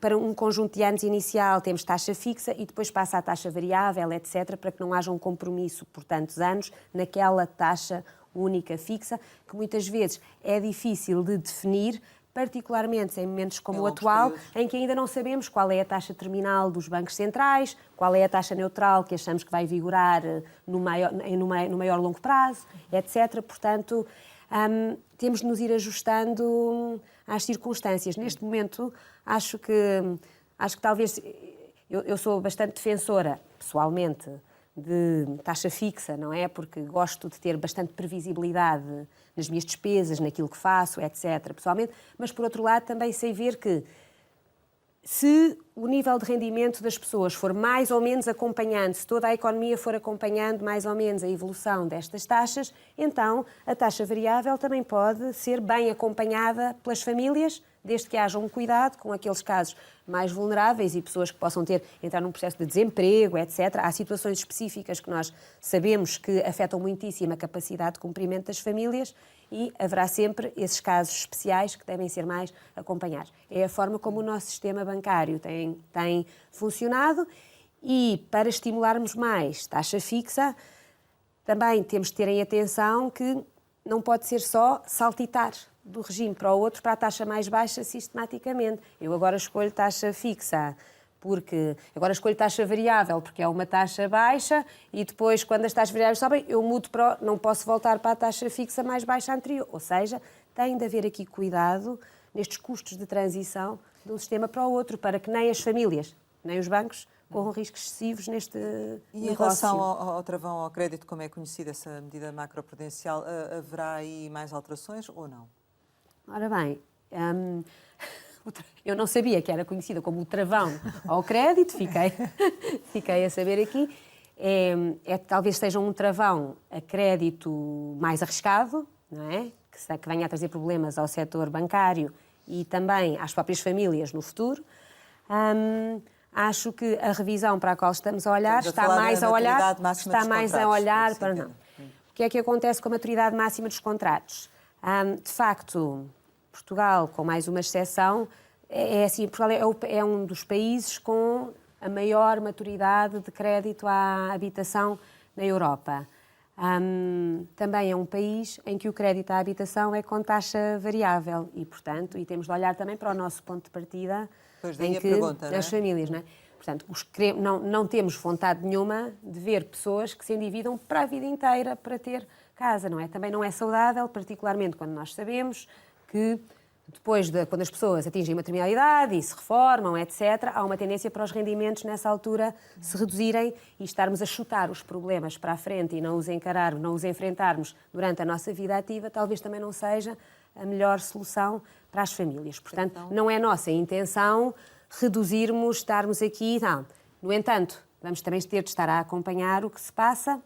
para um conjunto de anos inicial temos taxa fixa e depois passa a taxa variável, etc., para que não haja um compromisso por tantos anos naquela taxa única fixa, que muitas vezes é difícil de definir, particularmente em momentos como o atual, em que ainda não sabemos qual é a taxa terminal dos bancos centrais, qual é a taxa neutral que achamos que vai vigorar no maior longo prazo, etc. Portanto, temos de nos ir ajustando às circunstâncias. Neste momento, acho que talvez... Eu sou bastante defensora, pessoalmente, de taxa fixa, não é? Porque gosto de ter bastante previsibilidade nas minhas despesas, naquilo que faço, etc., pessoalmente, mas, por outro lado, também sei ver que se o nível de rendimento das pessoas for mais ou menos acompanhando, se toda a economia for acompanhando mais ou menos a evolução destas taxas, então a taxa variável também pode ser bem acompanhada pelas famílias, desde que haja um cuidado com aqueles casos mais vulneráveis e pessoas que possam entrar num processo de desemprego, etc. Há situações específicas que nós sabemos que afetam muitíssimo a capacidade de cumprimento das famílias e haverá sempre esses casos especiais que devem ser mais acompanhados. É a forma como o nosso sistema bancário tem funcionado e, para estimularmos mais taxa fixa, também temos de ter em atenção que não pode ser só saltitar do regime para o outro para a taxa mais baixa sistematicamente. Eu agora escolho taxa fixa, agora escolho taxa variável porque é uma taxa baixa e depois, quando as taxas variáveis sobem, eu mudo não posso voltar para a taxa fixa mais baixa anterior. Ou seja, tem de haver aqui cuidado nestes custos de transição de um sistema para o outro, para que nem as famílias, nem os bancos corram riscos excessivos neste negócio. E em relação ao travão ao crédito, como é conhecida essa medida macroprudencial, haverá aí mais alterações ou não? Ora bem, eu não sabia que era conhecida como o travão ao crédito, fiquei a saber aqui. Talvez seja um travão a crédito mais arriscado, não é? Que venha a trazer problemas ao setor bancário e também às próprias famílias no futuro. Acho que a revisão para a qual estamos a olhar está mais a olhar para não. O que é que acontece com a maturidade máxima dos contratos? De facto, Portugal, com mais uma exceção, Portugal é um dos países com a maior maturidade de crédito à habitação na Europa. Também é um país em que o crédito à habitação é com taxa variável e, portanto, temos de olhar também para o nosso ponto de partida em que as famílias, não é? Portanto, não temos vontade nenhuma de ver pessoas que se endividam para a vida inteira para ter casa, não é? Também não é saudável, particularmente quando nós sabemos que depois quando as pessoas atingem uma determinada idade e se reformam, etc., há uma tendência para os rendimentos nessa altura se reduzirem e estarmos a chutar os problemas para a frente e não os enfrentarmos durante a nossa vida ativa, talvez também não seja a melhor solução para as famílias. Portanto, não é nossa intenção reduzirmos, estarmos aqui, não. No entanto, vamos também ter de estar a acompanhar o que se passa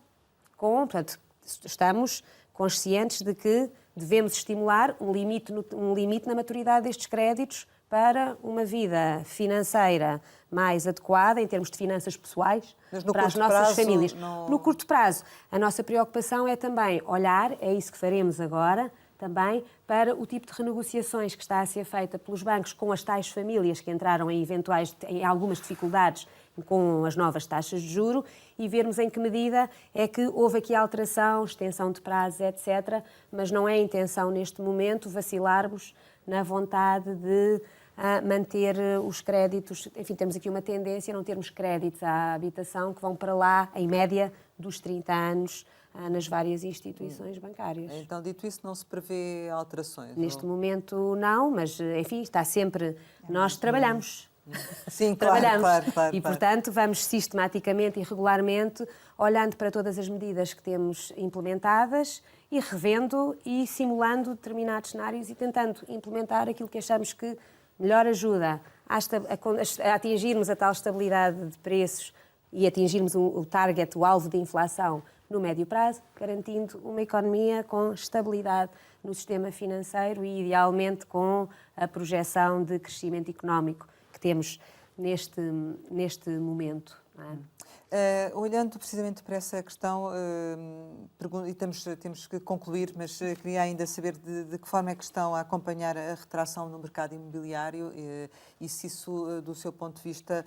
portanto, estamos conscientes de que devemos estimular um limite na maturidade destes créditos para uma vida financeira mais adequada, em termos de finanças pessoais, para as nossas famílias. No curto prazo, a nossa preocupação é também olhar, é isso que faremos agora, também para o tipo de renegociações que está a ser feita pelos bancos com as tais famílias que entraram em algumas dificuldades com as novas taxas de juro e vermos em que medida é que houve aqui alteração, extensão de prazos, etc. Mas não é a intenção neste momento vacilarmos na vontade de manter os créditos. Enfim, temos aqui uma tendência a não termos créditos à habitação que vão para lá, em média, dos 30 anos nas várias instituições bancárias. Então, dito isso, não se prevê alterações? Neste momento não, mas, enfim, está sempre... Nós trabalhamos. Sim, claro. E, portanto, vamos sistematicamente e regularmente olhando para todas as medidas que temos implementadas e revendo e simulando determinados cenários e tentando implementar aquilo que achamos que melhor ajuda a atingirmos a tal estabilidade de preços e atingirmos o target, o alvo de inflação no médio prazo, garantindo uma economia com estabilidade no sistema financeiro e, idealmente, com a projeção de crescimento económico que temos neste momento. Não é? Olhando precisamente para essa questão, e temos que concluir, mas queria ainda saber de que forma é que estão a acompanhar a retração no mercado imobiliário e se isso, do seu ponto de vista,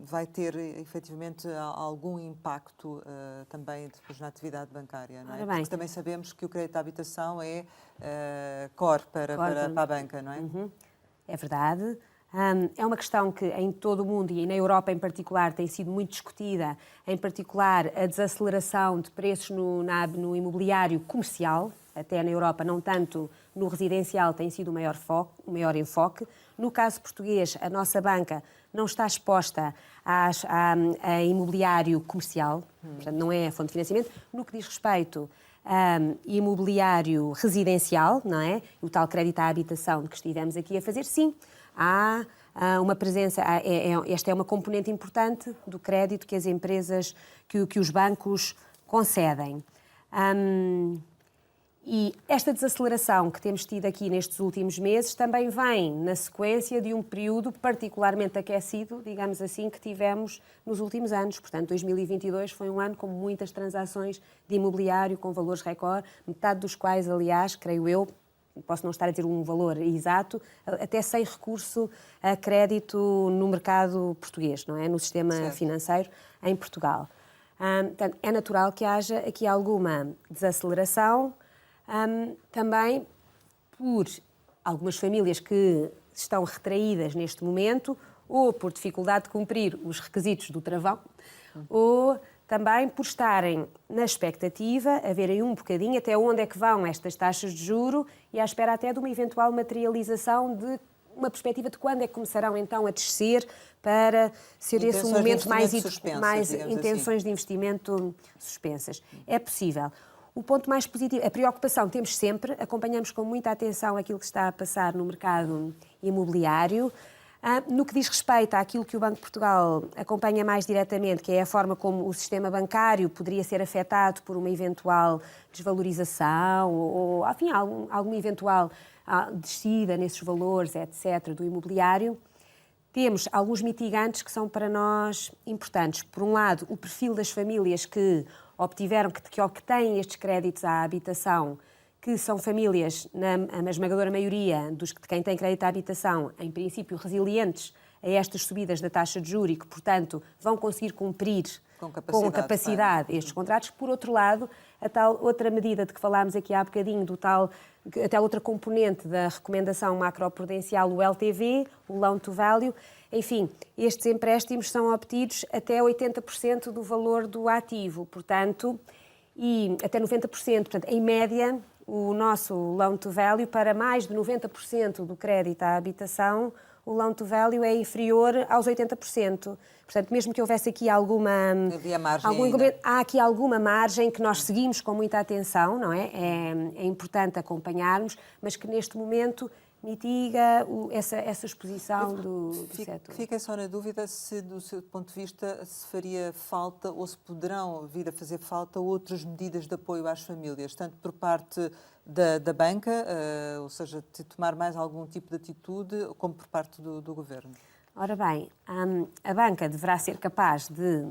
vai ter efetivamente algum impacto também depois na atividade bancária, não é? Porque também sabemos que o crédito à habitação é core para a banca, não é? Uhum. É verdade. É uma questão que em todo o mundo e na Europa em particular tem sido muito discutida, em particular a desaceleração de preços no imobiliário comercial, até na Europa, não tanto no residencial, tem sido o maior enfoque. No caso português, a nossa banca não está exposta a imobiliário comercial, portanto não é a fonte de financiamento. No que diz respeito imobiliário residencial, não é? O tal crédito à habitação de que estivemos aqui a fazer, sim, há uma presença, esta é uma componente importante do crédito que as empresas, que os bancos concedem. E esta desaceleração que temos tido aqui nestes últimos meses também vem na sequência de um período particularmente aquecido, digamos assim, que tivemos nos últimos anos. Portanto, 2022 foi um ano com muitas transações de imobiliário com valores recorde, metade dos quais, aliás, creio eu, posso não estar a dizer um valor exato, até sem recurso a crédito no mercado português, não é? No sistema financeiro em Portugal. Portanto, é natural que haja aqui alguma desaceleração, também por algumas famílias que estão retraídas neste momento, ou por dificuldade de cumprir os requisitos do travão, ou também por estarem na expectativa, a verem um bocadinho até onde é que vão estas taxas de juro e à espera até de uma eventual materialização de uma perspectiva de quando é que começarão então a descer para ser esse um momento mais intenções de investimento suspensas. É possível. O ponto mais positivo, a preocupação temos sempre, acompanhamos com muita atenção aquilo que está a passar no mercado imobiliário. No que diz respeito àquilo que o Banco de Portugal acompanha mais diretamente, que é a forma como o sistema bancário poderia ser afetado por uma eventual desvalorização ou enfim, alguma eventual descida nesses valores, etc., do imobiliário, temos alguns mitigantes que são para nós importantes. Por um lado, o perfil das famílias que obtiveram, que obtêm estes créditos à habitação, que são famílias, na esmagadora maioria de quem tem crédito à habitação, em princípio resilientes a estas subidas da taxa de juros e que, portanto, vão conseguir cumprir com capacidade estes contratos. Por outro lado, a tal outra medida de que falámos aqui há bocadinho, a tal outra componente da recomendação macroprudencial, o LTV, o Loan to Value, enfim, estes empréstimos são obtidos até 80% do valor do ativo, portanto, e até 90%, portanto, em média, o nosso loan to value, para mais de 90% do crédito à habitação, o loan to value é inferior aos 80%. Portanto, mesmo que houvesse aqui alguma... há aqui alguma margem que nós seguimos com muita atenção, não é? É importante acompanharmos, mas que neste momento mitiga essa exposição do setor. Fiquei só na dúvida se, do seu ponto de vista, se faria falta ou se poderão vir a fazer falta outras medidas de apoio às famílias, tanto por parte da banca, ou seja, de tomar mais algum tipo de atitude, como por parte do Governo. Ora bem, a banca deverá ser capaz de,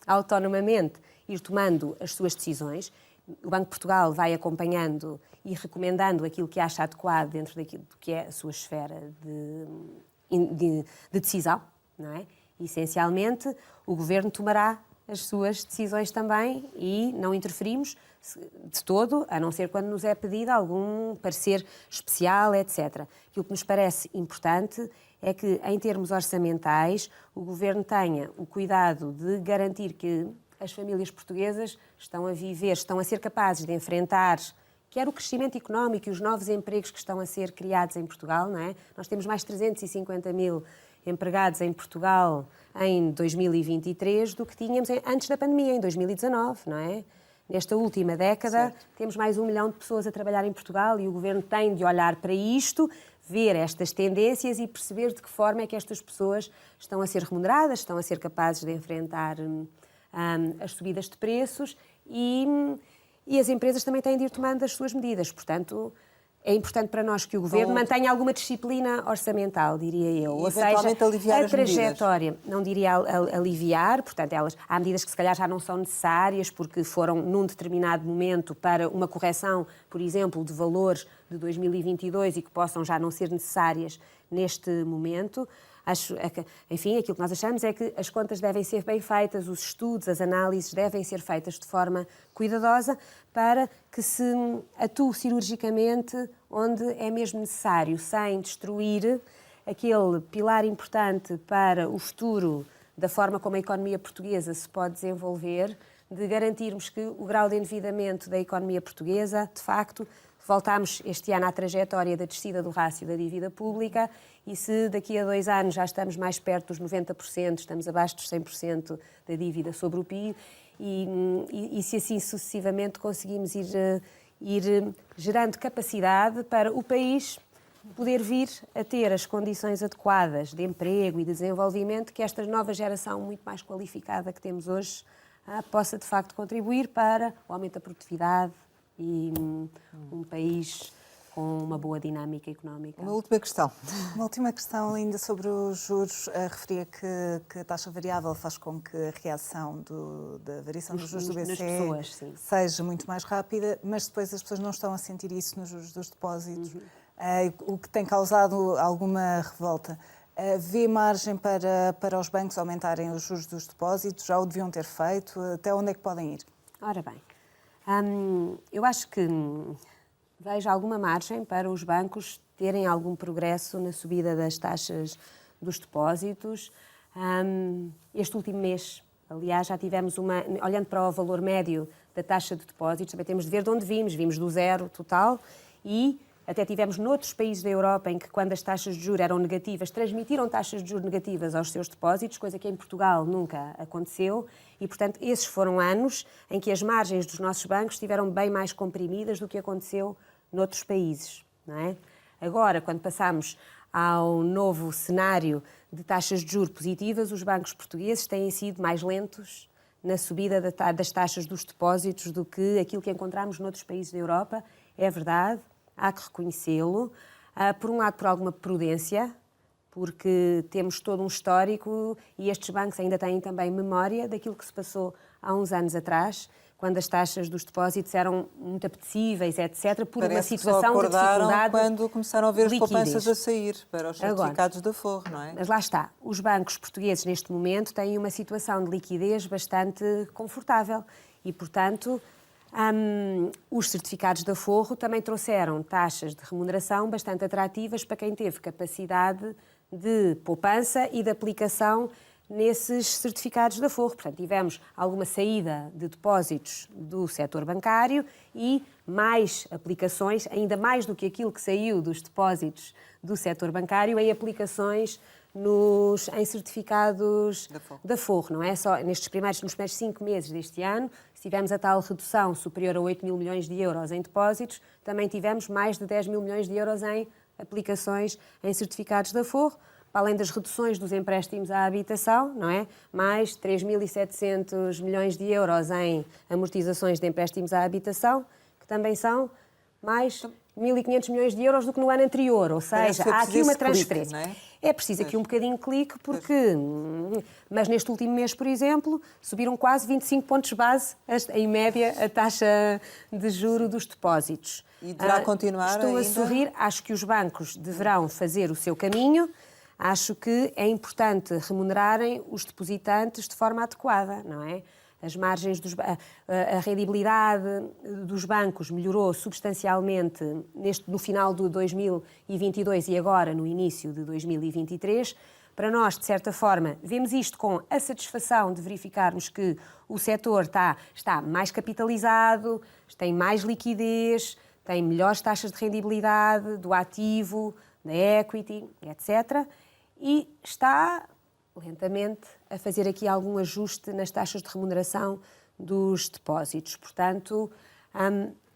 autonomamente, ir tomando as suas decisões. O Banco de Portugal vai acompanhando e recomendando aquilo que acha adequado dentro daquilo que é a sua esfera de decisão, não é? Essencialmente, o Governo tomará as suas decisões também e não interferimos de todo, a não ser quando nos é pedido algum parecer especial, etc. Aquilo que nos parece importante é que, em termos orçamentais, o Governo tenha o cuidado de garantir que as famílias portuguesas estão a ser capazes de enfrentar quer o crescimento económico e os novos empregos que estão a ser criados em Portugal, não é? Nós temos mais de 350 mil empregados em Portugal em 2023 do que tínhamos antes da pandemia, em 2019, não é? Nesta última década, temos mais 1 milhão de pessoas a trabalhar em Portugal e o Governo tem de olhar para isto, ver estas tendências e perceber de que forma é que estas pessoas estão a ser remuneradas, estão a ser capazes de enfrentar as subidas de preços e as empresas também têm de ir tomando as suas medidas. Portanto, é importante para nós que o Governo mantenha alguma disciplina orçamental, diria eu. Ou seja, aliviar a trajetória, não diria aliviar, portanto, há medidas que se calhar já não são necessárias porque foram num determinado momento para uma correção, por exemplo, de valores de 2022 e que possam já não ser necessárias neste momento. Enfim, aquilo que nós achamos é que as contas devem ser bem feitas, os estudos, as análises devem ser feitas de forma cuidadosa para que se atue cirurgicamente onde é mesmo necessário, sem destruir aquele pilar importante para o futuro da forma como a economia portuguesa se pode desenvolver, de garantirmos que o grau de endividamento da economia portuguesa, de facto, voltámos este ano à trajetória da descida do rácio da dívida pública e se daqui a 2 anos já estamos mais perto dos 90%, estamos abaixo dos 100% da dívida sobre o PIB e se assim sucessivamente conseguimos ir gerando capacidade para o país poder vir a ter as condições adequadas de emprego e de desenvolvimento que esta nova geração muito mais qualificada que temos hoje possa de facto contribuir para o aumento da produtividade e um país com uma boa dinâmica económica. Uma última questão. Uma última questão ainda sobre os juros. Referia que a taxa variável faz com que a reação da variação dos juros do BCE seja muito mais rápida, mas depois as pessoas não estão a sentir isso nos juros dos depósitos, o que tem causado alguma revolta. Vê margem para os bancos aumentarem os juros dos depósitos? Já o deviam ter feito? Até onde é que podem ir? Ora bem, eu acho que vejo alguma margem para os bancos terem algum progresso na subida das taxas dos depósitos. Este último mês, aliás, já tivemos olhando para o valor médio da taxa de depósitos, também temos de ver de onde vimos do zero total e até tivemos noutros países da Europa em que, quando as taxas de juros eram negativas, transmitiram taxas de juros negativas aos seus depósitos, coisa que em Portugal nunca aconteceu. E, portanto, esses foram anos em que as margens dos nossos bancos estiveram bem mais comprimidas do que aconteceu noutros países, não é? Agora, quando passamos ao novo cenário de taxas de juros positivas, os bancos portugueses têm sido mais lentos na subida das taxas dos depósitos do que aquilo que encontramos noutros países da Europa. É verdade. Há que reconhecê-lo, por um lado por alguma prudência, porque temos todo um histórico e estes bancos ainda têm também memória daquilo que se passou há uns anos atrás, quando as taxas dos depósitos eram muito apetecíveis, etc., por uma situação de dificuldade. Quando começaram a ver as liquidez. poupanças a sair para os certificados de aforro, não é? Mas lá está, os bancos portugueses neste momento têm uma situação de liquidez bastante confortável e, portanto, os certificados de aforro também trouxeram taxas de remuneração bastante atrativas para quem teve capacidade de poupança e de aplicação nesses certificados de aforro. Portanto, tivemos alguma saída de depósitos do setor bancário e mais aplicações, ainda mais do que aquilo que saiu dos depósitos do setor bancário, em aplicações em certificados de aforro, não é? Só nos primeiros 5 meses deste ano, se tivemos a tal redução superior a 8 mil milhões de euros em depósitos, também tivemos mais de 10 mil milhões de euros em aplicações em certificados de aforro, para além das reduções dos empréstimos à habitação, não é? Mais 3.700 milhões de euros em amortizações de empréstimos à habitação, que também são mais 1.500 milhões de euros do que no ano anterior, ou seja, há aqui uma transferência. Clique, não é? É preciso aqui um bocadinho de clique, porque... Mas neste último mês, por exemplo, subiram quase 25 pontos base, em média, a taxa de juro dos depósitos. E deverá continuar Estou ainda? a sorrir, acho que os bancos deverão fazer o seu caminho, acho que é importante remunerarem os depositantes de forma adequada, não é? As margens a rendibilidade dos bancos melhorou substancialmente no final de 2022 e agora no início de 2023. Para nós, de certa forma, vemos isto com a satisfação de verificarmos que o setor está mais capitalizado, tem mais liquidez, tem melhores taxas de rendibilidade do ativo, da equity, etc. E está lentamente a fazer aqui algum ajuste nas taxas de remuneração dos depósitos. Portanto,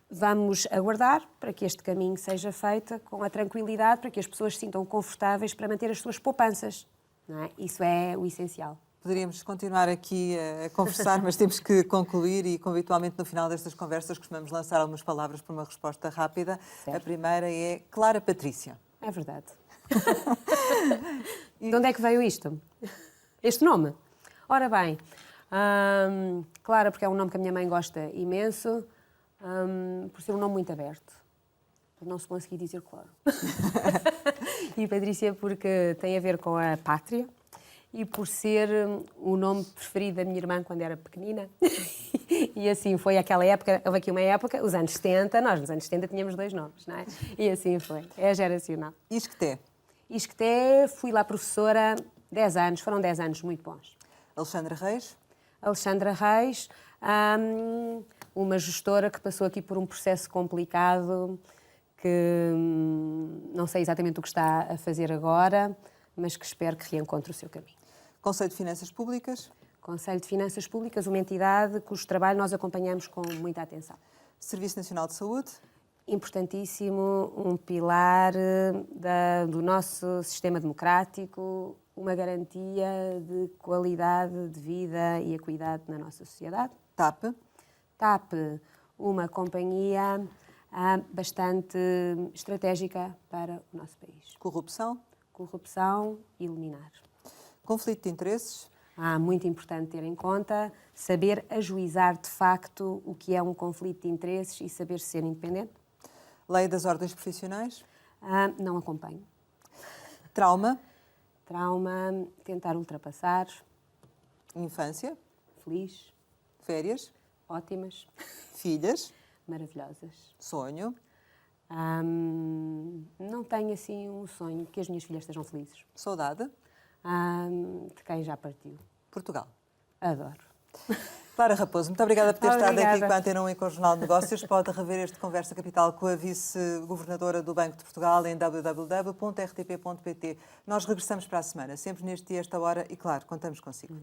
vamos aguardar para que este caminho seja feito com a tranquilidade, para que as pessoas se sintam confortáveis para manter as suas poupanças. Não é? Isso é o essencial. Poderíamos continuar aqui a conversar, mas temos que concluir e, como habitualmente no final destas conversas, costumamos lançar algumas palavras para uma resposta rápida. Certo. A primeira é Clara Patrícia. É verdade. De onde é que veio isto? Este nome? Ora bem, Clara, porque é um nome que a minha mãe gosta imenso, por ser um nome muito aberto, por não se conseguir dizer claro. E Patrícia, porque tem a ver com a pátria e por ser o nome preferido da minha irmã quando era pequenina. E assim foi aquela época, houve aqui uma época, os anos 70, nós nos anos 70 tínhamos 2 nomes, não é? E assim foi, é geracional. Isqueté. Isqueté, fui lá professora 10 anos, foram 10 anos muito bons. Alexandra Reis. Alexandra Reis, uma gestora que passou aqui por um processo complicado, que não sei exatamente o que está a fazer agora, mas que espero que reencontre o seu caminho. Conselho de Finanças Públicas. Conselho de Finanças Públicas, uma entidade cujo trabalho nós acompanhamos com muita atenção. Serviço Nacional de Saúde. Importantíssimo, um pilar do nosso sistema democrático, uma garantia de qualidade de vida e equidade na nossa sociedade. TAP. TAP, uma companhia bastante estratégica para o nosso país. Corrupção. Corrupção, eliminar. Conflito de interesses. Muito importante ter em conta, saber ajuizar de facto o que é um conflito de interesses e saber ser independente. Lei das Ordens Profissionais. Não acompanho. Trauma. Trauma, tentar ultrapassar. Infância. Feliz. Férias. Ótimas. Filhas. Maravilhosas. Sonho. Não tenho assim um sonho que as minhas filhas estejam felizes. Saudade. De quem já partiu. Portugal. Adoro. Clara Raposo, muito obrigada por ter estado Obrigada. aqui com a Antena 1 e com o Jornal de Negócios. Pode rever este Conversa Capital com a vice-governadora do Banco de Portugal em www.rtp.pt. Nós regressamos para a semana, sempre neste dia, esta hora, e claro, contamos consigo.